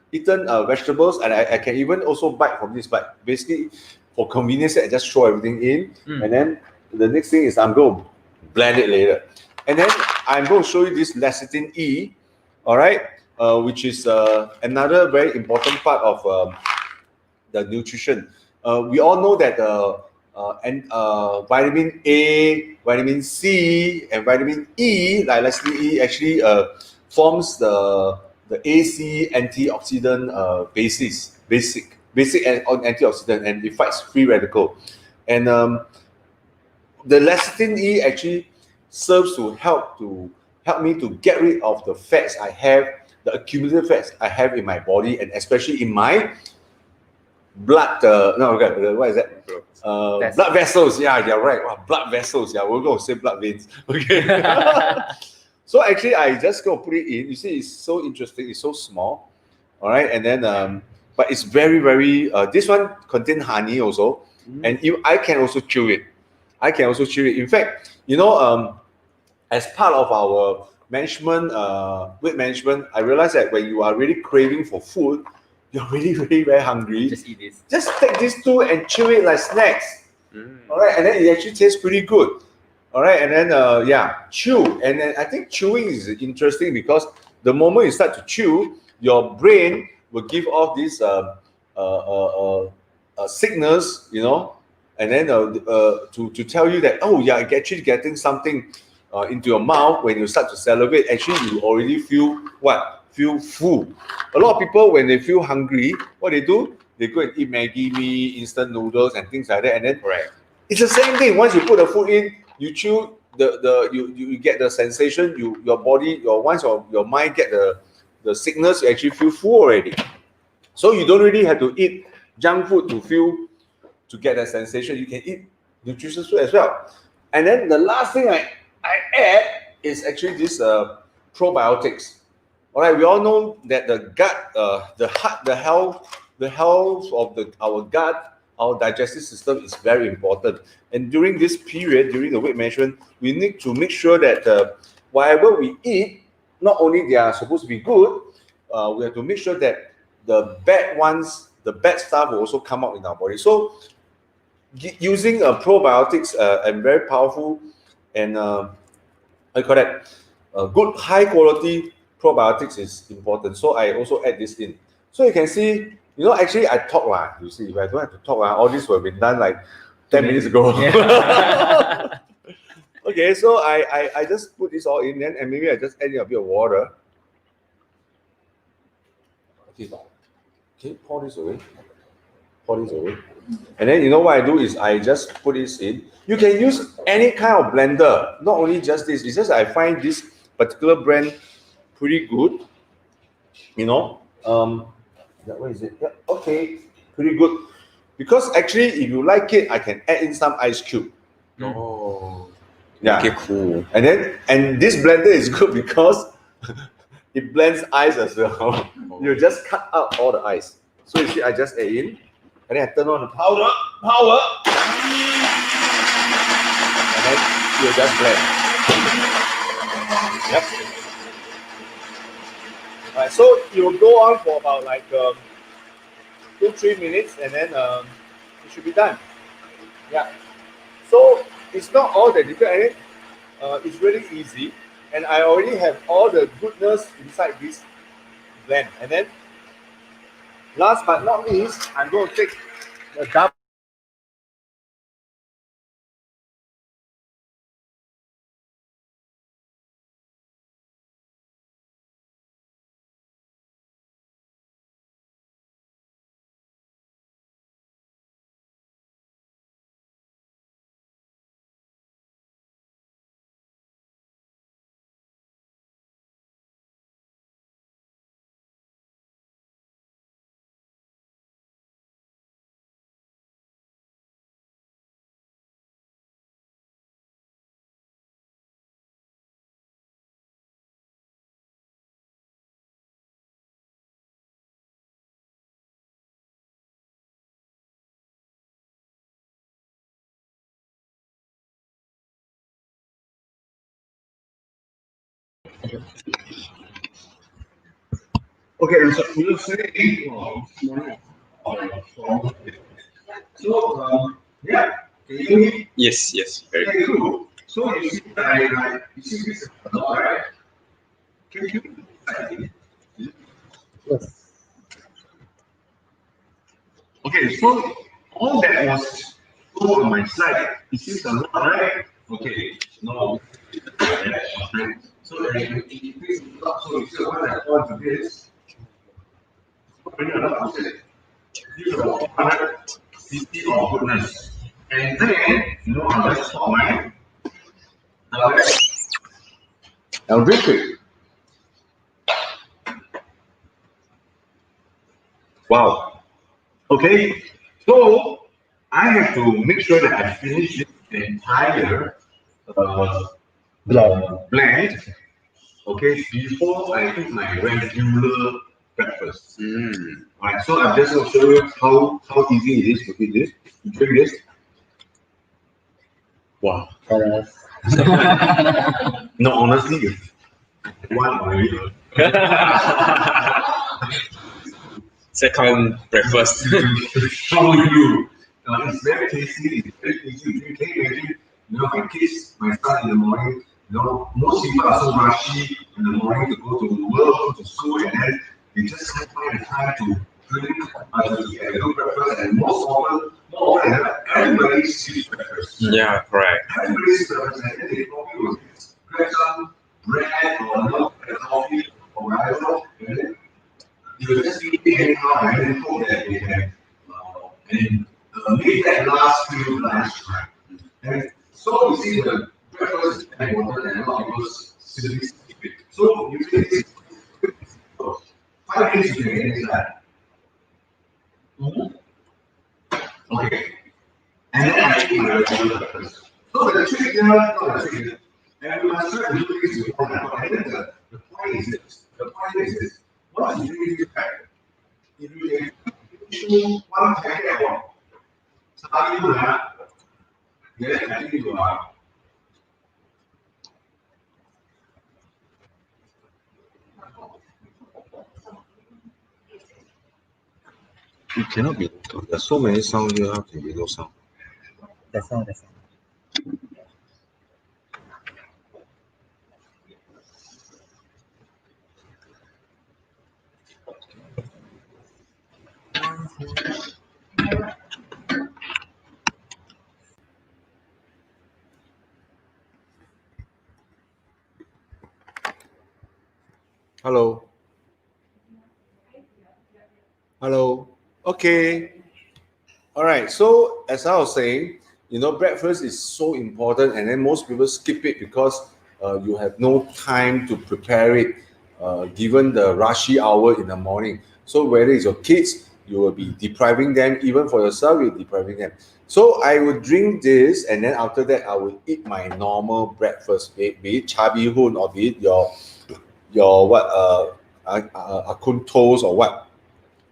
vegetables, and I can even also bite from this, but basically for convenience, I just throw everything in, and then the next thing is I'm going to blend it later. And then I'm going to show you this lecithin E, all right, which is another very important part of the nutrition. We all know that vitamin A, vitamin C, and vitamin E, like lecithin E, actually forms the AC antioxidant basic antioxidant, and it fights free radical. And the lecithin E actually serves to help me to get rid of the fats I have, the accumulated fats I have in my body, and especially in my blood. What is that? Blood vessels. Yeah, you're right. Wow, blood vessels. Yeah, we're going to say blood veins. Okay. So actually, I just go put it in. You see, it's so interesting. It's so small. All right, and then but it's very this one contains honey also, and I can also chew it. I can also chew it. In fact, you know, as part of our management, weight management, I realized that when you are really craving for food, you're really very hungry. Just eat this. Just take these two and chew it like snacks. All right, and then it actually tastes pretty good. All right, and then yeah, chew. And then I think chewing is interesting because the moment you start to chew, your brain will give off these signals, you know, and then to tell you that, oh, you're actually getting something into your mouth. When you start to salivate, actually you already feel what? Feel full. A lot of people, when they feel hungry, what they do? They go and eat Maggie mee, instant noodles, and things like that. And then it's the same thing. Once you put the food in, you chew you get the sensation. Your body, once your mind get the signals, you actually feel full already. So you don't really have to eat junk food to get that sensation. You can eat nutritious food as well. And then the last thing I add is actually this probiotics. All right, we all know that the gut, the health of our gut, our digestive system is very important. And during this period, during the weight management, we need to make sure that whatever we eat, not only they are supposed to be good, we have to make sure that the bad ones, the bad stuff will also come out in our body. So using probiotics and very powerful and how you call that, good high quality probiotics is important. So I also add this in. So you can see, you know, actually I talk lah. You see, if I don't have to talk lah, all this would have been done like 10 minutes ago. Yeah. Okay, so I just put this all in then, and maybe I just add in a bit of water. Okay, pour this away. Pour this away. And then you know what I do is I just put this in. You can use any kind of blender, not only just this. It's just I find this particular brand pretty good. You know, where is it? Yeah, okay, pretty good. Because actually, if you like it, I can add in some ice cube. Oh, yeah, okay, cool. And this blender is good because it blends ice as well. You just cut out all the ice. So you see, I just add in, and then I turn on the power, and then you just blend. Yep. All right, so it will go on for about like 2-3 minutes, and then it should be done. Yeah. So it's not all that difficult, and it's really easy. And I already have all the goodness inside this blend. And then, last but not least, I'm going to take the double. Okay, so we'll say, so yeah, can you hear me? Yes, very Okay, cool. So you see, you see this, right? Can you? Yes. Okay, so all that was on my side. It seems a lot, right? Okay, no. So you see what I want to this. This is about 150 of goodness. And then, you know, I'll just stop mine. I'll drink it. Wow. Okay, so I have to make sure that I finish the entire blend, okay, before I eat my regular breakfast. breakfast. Alright, so I'm just going to show you how easy it is to eat this. You drink this. Wow. No, honestly, it's one already. Second breakfast. Show you. It's very tasty. It's very easy to drink. Can you imagine? You know, my kids, my son in the morning. You know, most people are so rushy in the morning to go to work, go to school, and then they just can't find the time to drink, to eat a good breakfast. And more often than not, everybody sees breakfast. Yeah, correct. Everybody sees breakfast, and then they probably will grab some bread or milk, coffee or whatever, and then they will just eat it anyhow, and then hope that they can make that last few lunchtime. And so you see the breakfast is very important, and a lot of people simply skip it. So you see, 5 things you can get inside. Okay. And then I eat my regular breakfast. So the trick here, not the trick, and we must try to do this before now. And then the point is this. The point is this. Once you do this packet, if you can chew one packet of Sabi yes, I think you are. It cannot be. There's so many sounds here. How can be no sound? That's all. Hello. Hello. Okay. All right. So as I was saying, you know, breakfast is so important, and then most people skip it because you have no time to prepare it, given the rushy hour in the morning. So whether it's your kids, you will be depriving them. Even for yourself, you're depriving them. So I would drink this, and then after that, I will eat my normal breakfast, be it chabi hun or be it your what akun toast or what.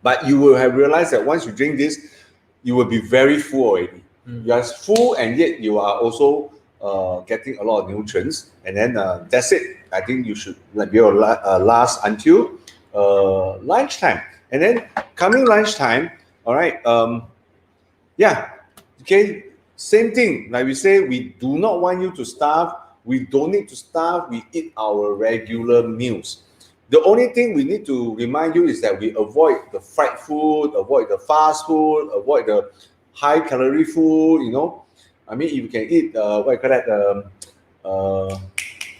But you will have realized that once you drink this, you will be very full already. You are full, and yet you are also getting a lot of nutrients. And then that's it. I think you should be able to last until lunchtime. And then coming lunchtime, all right. Yeah. Okay. Same thing. Like we say, we do not want you to starve. We don't need to starve. We eat our regular meals. The only thing we need to remind you is that we avoid the fried food, avoid the fast food, avoid the high calorie food. You know, I mean, if you can eat what you call that,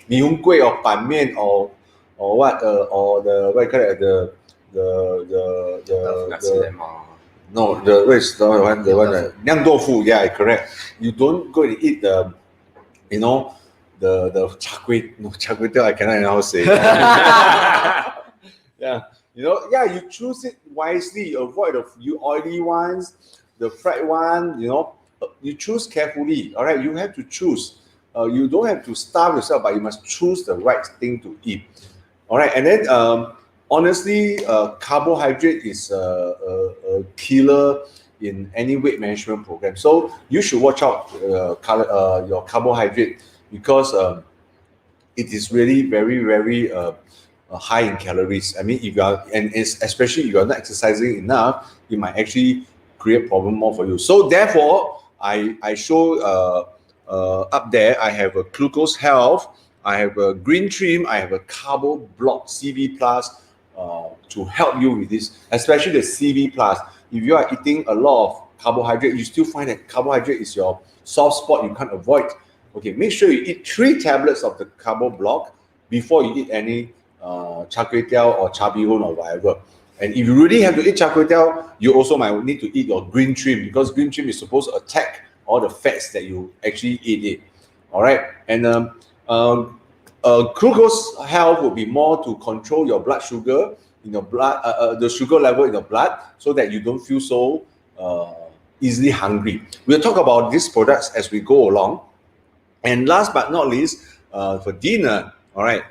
mee hoon kueh or ban mian or what or the what you call it the no, the where's the one nyang tofu, yeah, correct. You don't go and eat the, you know, the char kway, no, char kway teow I cannot anyhow say. Yeah, you know, yeah, you choose it wisely. Avoid the oily ones, the fried one. You know, you choose carefully. All right, you have to choose. You don't have to starve yourself, but you must choose the right thing to eat. All right, and then honestly, carbohydrate is a killer in any weight management program. So you should watch out your carbohydrate, because it is really very high in calories. I mean, if you are, and it's, especially if you are not exercising enough, it might actually create problem more for you. So therefore, I show up there. I have a glucose health, I have a green trim, I have a carbo block CV plus to help you with this, especially the CV plus. If you are eating a lot of carbohydrate, you still find that carbohydrate is your soft spot you can't avoid. Okay, make sure you eat 3 tablets of the carbo block before you eat any char kway teow or char bee hoon or whatever. And if you really have to eat char kway teow, you also might need to eat your green trim, because green trim is supposed to attack all the fats that you actually eat it. All right, and glucose health will be more to control your blood sugar in your blood, the sugar level in your blood, so that you don't feel so easily hungry. We'll talk about these products as we go along. And last but not least, for dinner, all right,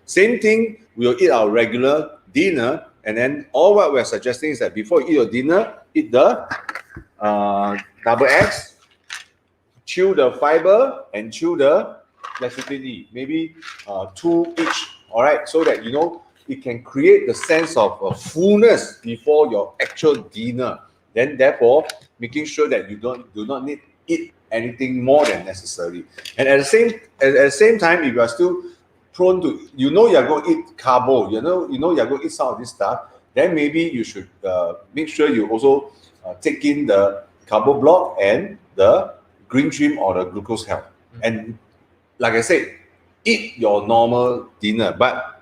same thing, we'll eat our regular dinner, And then all what we're suggesting is that before you eat your dinner, eat the double X, chew the fiber and chew the lecithin, maybe 2 each. All right, so that it can create the sense of fullness before your actual dinner. Then therefore, making sure that you do not need eat anything more than necessary. And at the same time, if you are still prone to, you're going to eat carbo, you're going to eat some of this stuff, then maybe you should make sure you also take in the carbo block and the green trim or the glucose health. And like I said, eat your normal dinner, but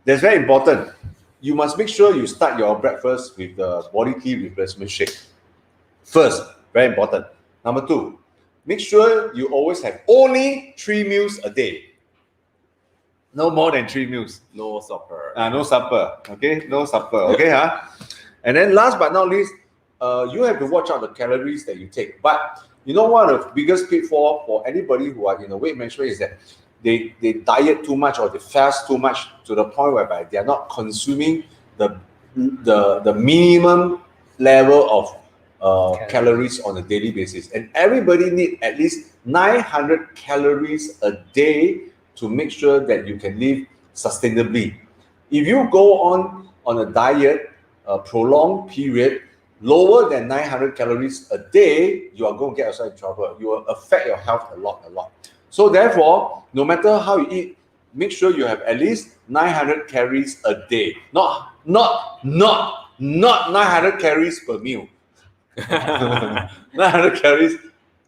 that's very important. You must make sure you start your breakfast with the BodyKey replacement shake. First, very important. Number 2, make sure you always have only 3 meals a day. No more than 3 meals. No supper. No supper. Okay, no supper. Okay, huh? And then last but not least, you have to watch out the calories that you take. But one of the biggest pitfall for anybody who are in a weight management is that they diet too much or they fast too much to the point whereby they are not consuming the minimum level of calories on a daily basis. And everybody need at least 900 calories a day to make sure that you can live sustainably. If you go on a diet, a prolonged period, lower than 900 calories a day, you are going to get yourself in trouble. You will affect your health a lot. So therefore, no matter how you eat, make sure you have at least 900 calories a day. Not 900 calories per meal. 900 calories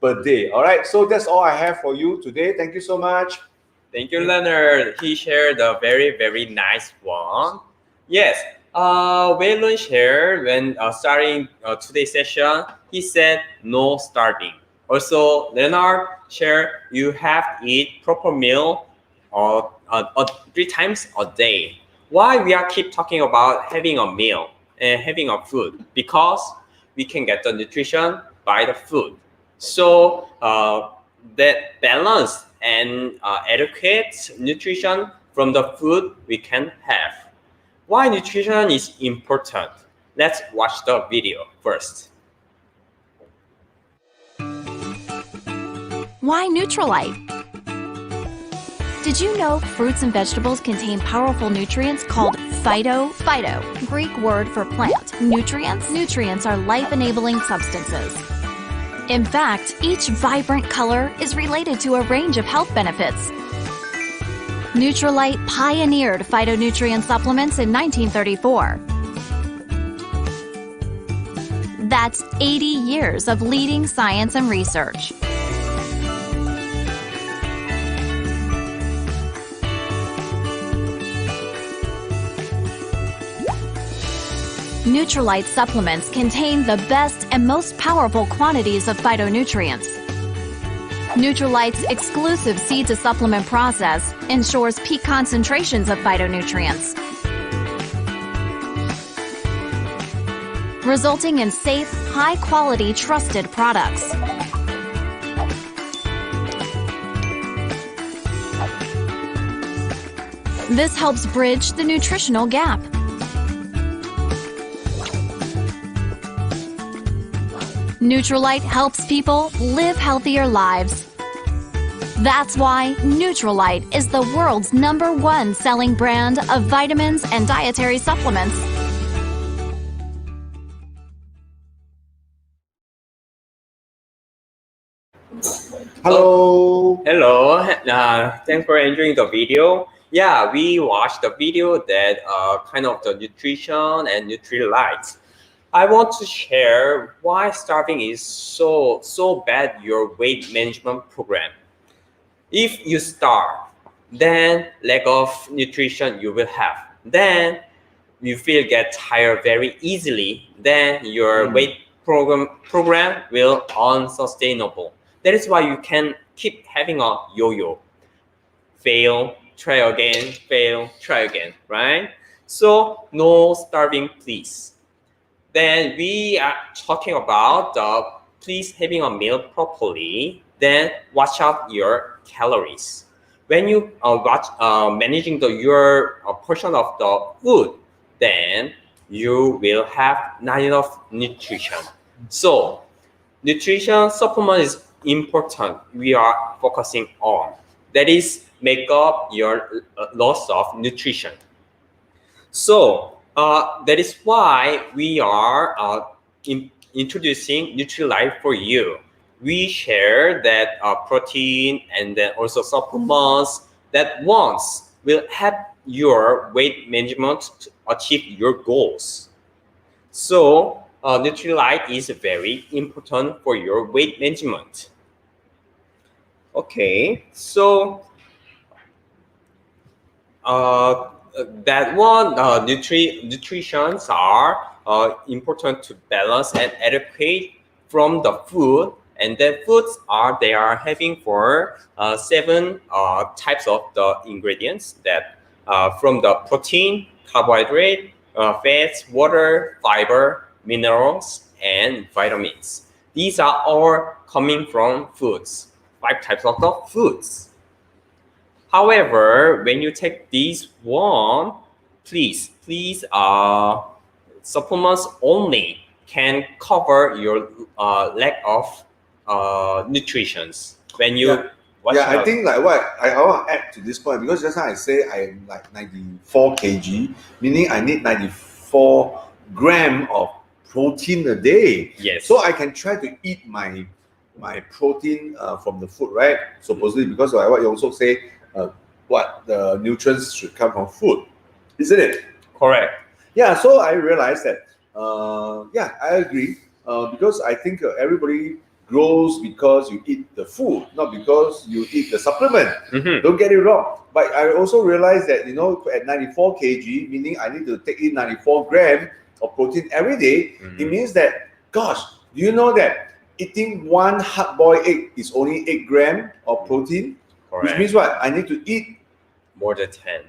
per day. All right. So that's all I have for you today. Thank you so much. Thank you, Leonard. He shared a very, very nice one. Yes. Wei Lun shared when starting today's session, he said no starving. Also, Leonard shared you have to eat proper meal 3 times a day. Why we are keep talking about having a meal and having a food? Because we can get the nutrition by the food. So that balance and adequate nutrition from the food we can have. Why nutrition is important? Let's watch the video first. Why Nutrilite? Did you know fruits and vegetables contain powerful nutrients called phyto, Greek word for plant, nutrients? Nutrients are life-enabling substances. In fact, each vibrant color is related to a range of health benefits. Nutrilite pioneered phytonutrient supplements in 1934. That's 80 years of leading science and research. Nutrilite supplements contain the best and most powerful quantities of phytonutrients. Nutrilite's exclusive seed-to-supplement process ensures peak concentrations of phytonutrients, resulting in safe, high-quality, trusted products. This helps bridge the nutritional gap. Nutrilite helps people live healthier lives. That's why Nutrilite is the world's #1 selling brand of vitamins and dietary supplements. Hello. Hello. Thanks for enjoying the video. Yeah, we watched the video that kind of the nutrition and Nutrilite. I want to share why starving is so bad your weight management program. If you starve, then lack of nutrition you will have. Then you get tired very easily. Then your weight program will unsustainable. That is why you can keep having a yo-yo. Fail, try again, fail, try again, right? So no starving, please. Then we are talking about please having a meal properly. Then watch out your calories. When you managing your portion of the food, then you will have not enough nutrition. So nutrition supplement is important. We are focusing on that is make up your loss of nutrition. So that is why we are introducing Nutrilite for you. We share that protein and then also supplements that once will help your weight management to achieve your goals. So Nutrilite is very important for your weight management. Okay, so that one nutritions are important to balance and adequate from the food, and the foods are they are having for 7 types of the ingredients that from the protein, carbohydrate, fats, water, fiber, minerals, and vitamins. These are all coming from foods, 5 types of the foods. However, when you take these one, please, supplements only can cover your lack of nutrition. When you I think like what I want to add to this point, because just now I say I'm like 94 kg, meaning I need 94 gram of protein a day. Yes. So I can try to eat my protein from the food, right? Supposedly, because like what Youngseog say, what the nutrients should come from food, isn't it? Correct. Yeah. So I realized that. I agree. Because I think everybody grows because you eat the food, not because you eat the supplement. Mm-hmm. Don't get it wrong. But I also realized that, at 94 kg, meaning I need to take in 94 grams of protein every day. Mm-hmm. It means that, gosh, do you know that eating one hard-boiled egg is only 8 grams of protein? Correct. Which means what? I need to eat more than 10.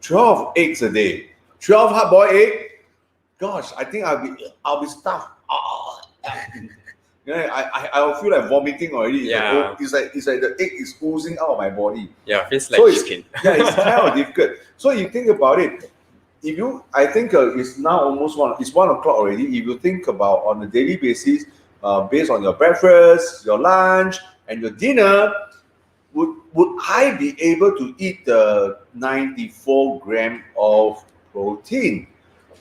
12 eggs a day. 12 hard-boiled egg. Gosh, I think I'll be stuffed. I will feel like vomiting already. Yeah. It's like the egg is oozing out of my body. Yeah, feels like chicken. It's kind of difficult. So you think about it. I think it's now almost 1 o'clock already. If you think about on a daily basis, based on your breakfast, your lunch, and your dinner, would I be able to eat the 94 grams of protein?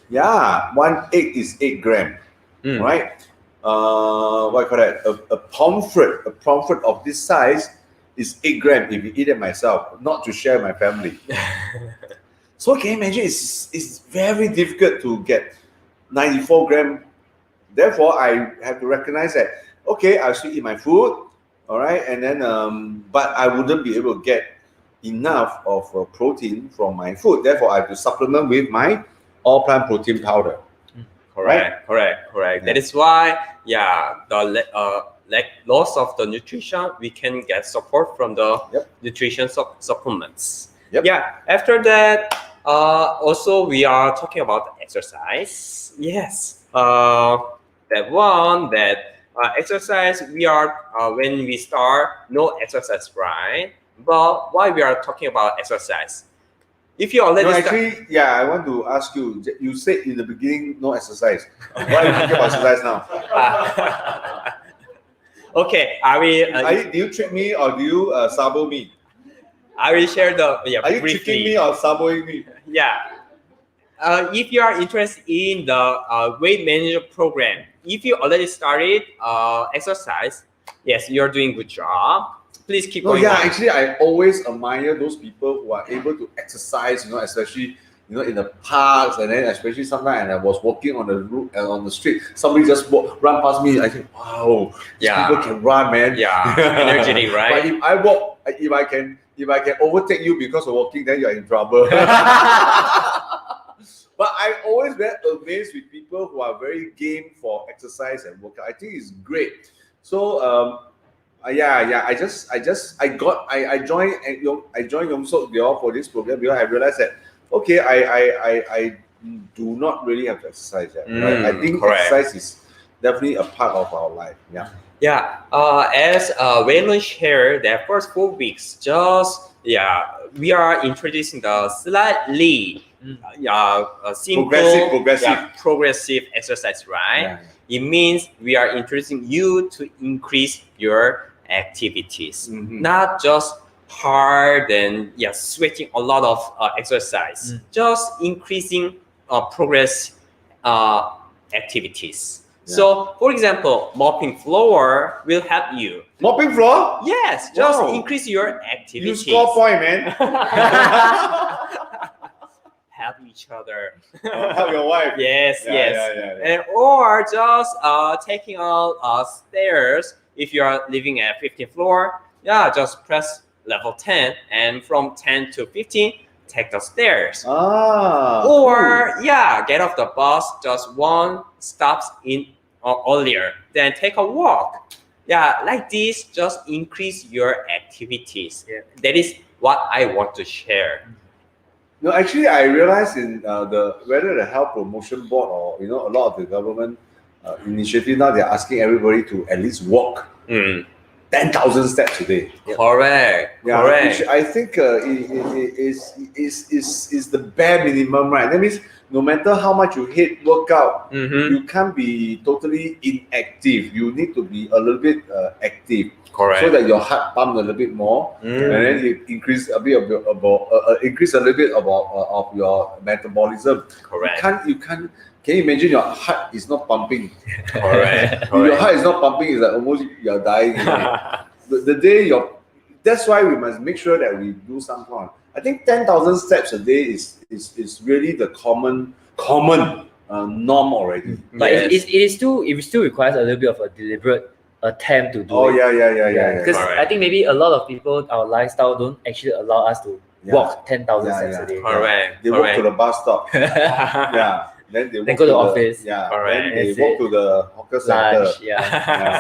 Yeah, 1 egg is 8 grams, right? What I call that? A pomfret of this size is 8 grams if you eat it myself, not to share my family. So can you imagine? It's very difficult to get 94 grams. Therefore, I have to recognize that, okay, I still eat my food, all right, and then but I wouldn't be able to get enough of protein from my food. Therefore, I have to supplement with my all plant protein powder. Correct. Yeah. That is why, the loss of the nutrition, we can get support from the nutrition supplements. Yep. Yeah. After that, also we are talking about exercise. Yes. Exercise. We are when we start no exercise, right? But why we are talking about exercise? If you already I want to ask you. You said in the beginning no exercise. Why are you thinking about exercise now? Okay, Do you trick me or do you sabo me? I will share the Are you briefly. tricking me or saboing me? Yeah. If you are interested in the weight management program, if you already started exercise, yes, you're doing good job. Please keep going. Yeah, actually, I always admire those people who are able to exercise. Especially in the parks, and then especially sometimes I was walking on the road on the street, somebody just run past me. I think, wow, these people can run, man. Yeah, energetic, right? But if I walk, if I can overtake you because of walking, then you're in trouble. But I always very amazed with people who are very game for exercise and workout. I think it's great. So I joined Youngseog for this program because I realized that okay, I do not really have to exercise yet. Right? I think exercise is definitely a part of our life. Yeah. Yeah. As Waylon shared, that first 4 weeks, we are introducing the slightly simple, progressive exercise, right? It means we are introducing you to increase your activities, not just hard and sweating a lot of exercise, just increasing progress activities. So, for example, mopping floor will help you. Mopping floor? Yes, just increase your activities. You score point, man. Help each other. Help your wife. Yes. And or just taking out stairs. If you are living at 15th floor, just press level 10, and from 10 to 15, take the stairs. Or get off the bus just one stops in earlier, then take a walk. Like this, just increase your activities. That is what I want to share. No, actually, I realized in whether the health promotion board or a lot of the government initiative now, they're asking everybody to at least walk 10,000 steps a day. Correct. Which I think is the bare minimum, right? That means no matter how much you hate workout, you can't be totally inactive. You need to be a little bit active. Correct. So that your heart pump a little bit more, and then you increase a bit of your metabolism. Correct. You can't. Can you imagine your heart is not pumping? Correct. If your heart is not pumping, it's like almost you're dying. the day that's why we must make sure that we do some kind. I think 10,000 steps a day is really the common norm already. But it still requires a little bit of a deliberate attempt to do it. Because I think maybe a lot of people, our lifestyle don't actually allow us to walk 10,000 steps a day. Correct. They walk to the bus stop. Then they go to the office. Then they walk to the hawker center.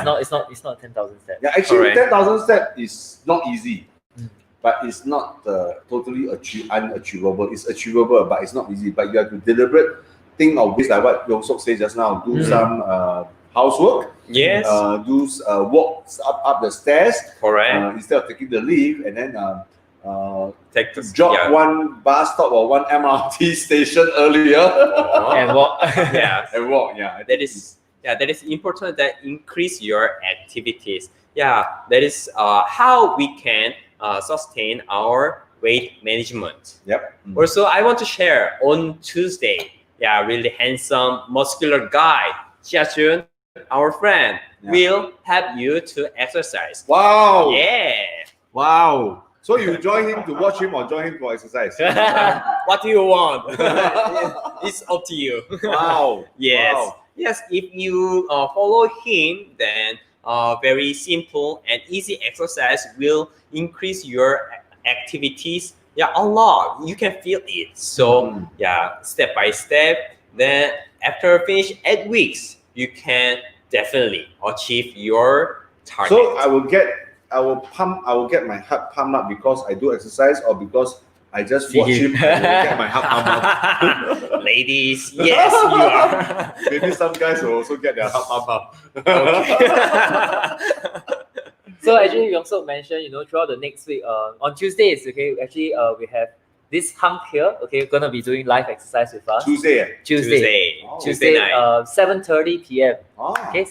Lunch. It's not 10,000 steps. Actually, 10,000 steps is not easy, but it's not totally unachievable. It's achievable, but it's not easy. But you have to deliberate think of ways like what Youngseog said just now. Do some housework. Yes. Do walks up the stairs. Correct. Instead of taking the lift, and then take the drop one bus stop or one MRT station earlier and walk. And walk. That is important. That increase your activities. That is how we can sustain our weight management. Also, I want to share on Tuesday. Really handsome, muscular guy, Jiajun, our friend, will help you to exercise. Wow. Wow. So you join him to watch him or join him for exercise? What do you want? It's up to you. Wow. Yes. If you follow him, then very simple and easy exercise will increase your activities. A lot. You can feel it. So step by step. Then after finish 8 weeks, you can definitely achieve your target. So I will get my heart pumped up because I do exercise, or because I just watch him and get my heart pumped up. Ladies, yes, you are. Maybe some guys will also get their heart pumped up. So actually, Youngseog mentioned, throughout the next week, on Tuesdays, we have this hunk here, gonna be doing live exercise with us. Tuesday, night. 7:30 p.m.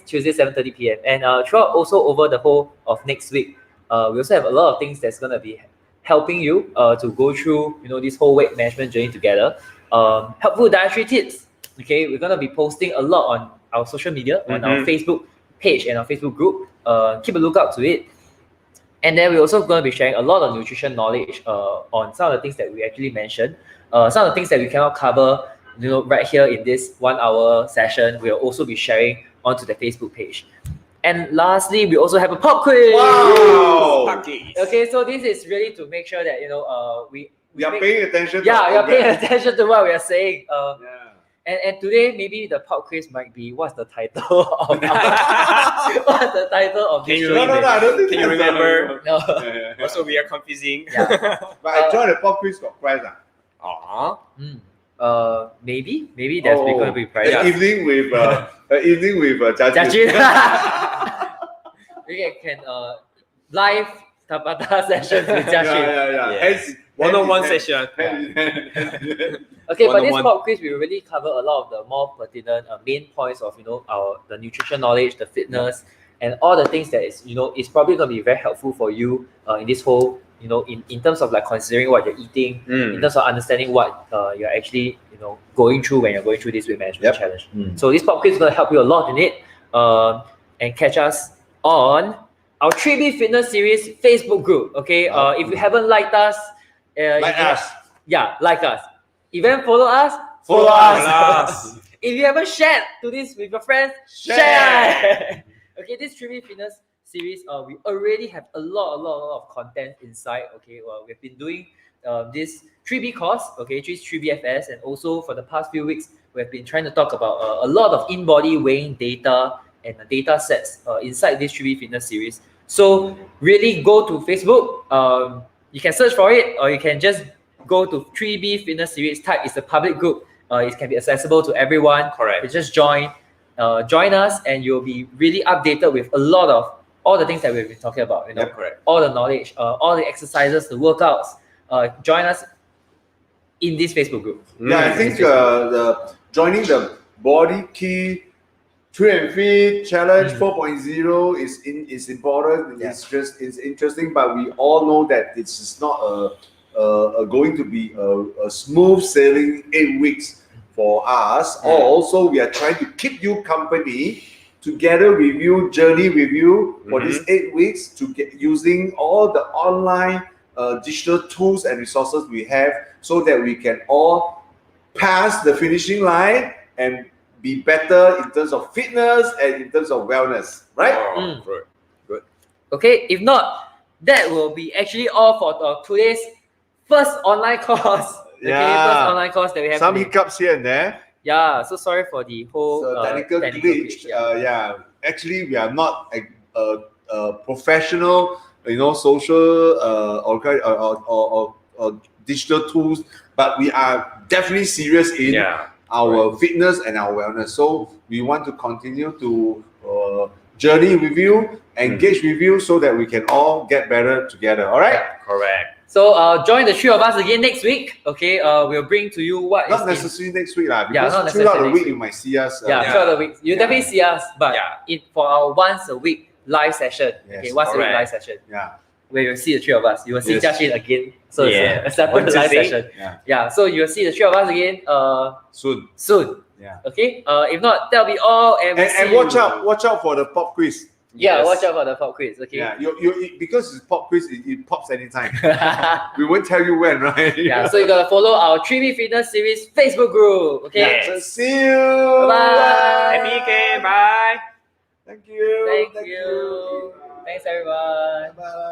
Tuesday 7:30 p.m. And throughout also over the whole of next week, we also have a lot of things that's gonna be helping you to go through, this whole weight management journey together. Helpful dietary tips. We're gonna be posting a lot on our social media, on our Facebook page and our Facebook group. Keep a lookout to it. And then we're also going to be sharing a lot of nutrition knowledge on some of the things that we actually mentioned. Some of the things that we cannot cover, right here in this 1 hour session, we'll also be sharing onto the Facebook page. And lastly, we also have a pop quiz. Wow! Okay, so this is really to make sure that we are paying attention. You're paying attention to what we are saying. And today maybe the pop quiz might be what's the title of what's the title of this show? No, I don't think. Can you remember? No. Also, we are confusing. But I joined the pop quiz got prize. Maybe there's going to be prize. An evening with Jajin. We can live Tabata sessions with Jajin. Hence one-on-one session. Okay, but this One-on-one. pop quiz will really cover a lot of the more pertinent main points of the nutrition knowledge, the fitness, and all the things that is probably going to be very helpful for you in this whole in terms of like considering what you're eating, in terms of understanding what you're actually going through when you're going through this weight management challenge. So this pop quiz is going to help you a lot in it, and catch us on our 3B Fitness Series Facebook group. Okay, if you haven't liked us, Like us. Yeah, like us. If you haven't followed us, Follow us. If you haven't shared to this with your friends, Share. share. Okay, this 3B Fitness Series, we already have a lot of content inside. Okay, we've been doing this 3B course, okay, 3BFS, and also for the past few weeks, we've been trying to talk about a lot of in-body weighing data and data sets inside this 3B Fitness Series. So really go to Facebook. You can search for it, or you can just go to 3B Fitness Series. Type it's a public group. It can be accessible to everyone. Correct. You just join us, and you'll be really updated with a lot of all the things that we've been talking about. Correct. All the knowledge, all the exercises, the workouts. Join us in this Facebook group. Yeah, I think joining the BodyKey Trim Fit Challenge 4.0 is important. Yeah. It's interesting, but we all know that this is not going to be a smooth sailing 8 weeks for us. Also, we are trying to keep you company together with you, journey with you for these 8 weeks to get using all the online digital tools and resources we have, so that we can all pass the finishing line and be better in terms of fitness and in terms of wellness, right? Good. Okay, if not, that will be actually all for today's first online course. Okay, first online course that we have Some today. hiccups here and there. Yeah, so sorry for the whole Technical glitch. Actually, we are not a professional, social or digital tools, but we are definitely serious in our fitness and our wellness. So we want to continue to journey with you, engage with you, so that we can all get better together. All right? Correct. So join the three of us again next week. Okay, we'll bring to you what Not is necessarily next week, not because throughout the necessarily week next you might see us. throughout the week. You definitely see us, but Yeah. for our once a week live session. Yes, Okay, once a week correct. live session. Yeah. Where you'll see the three of us. You will see Yes. Jiaxin again. So it's Yeah. a separate Want to live see? session. Yeah. So you'll see the three of us again soon. Yeah. Okay. If not, that'll be all. And, we'll see And watch you. out for the pop quiz. Yeah, Yes. watch out for the pop quiz. Okay. Yeah, you because it's pop quiz, it pops anytime. We won't tell you when, right? Yeah, so you gotta follow our 3B Fitness Series Facebook group. Okay. Yeah. So see you. Bye. Happy weekend. Bye. Thank you. Thank you. Thanks everyone. Bye.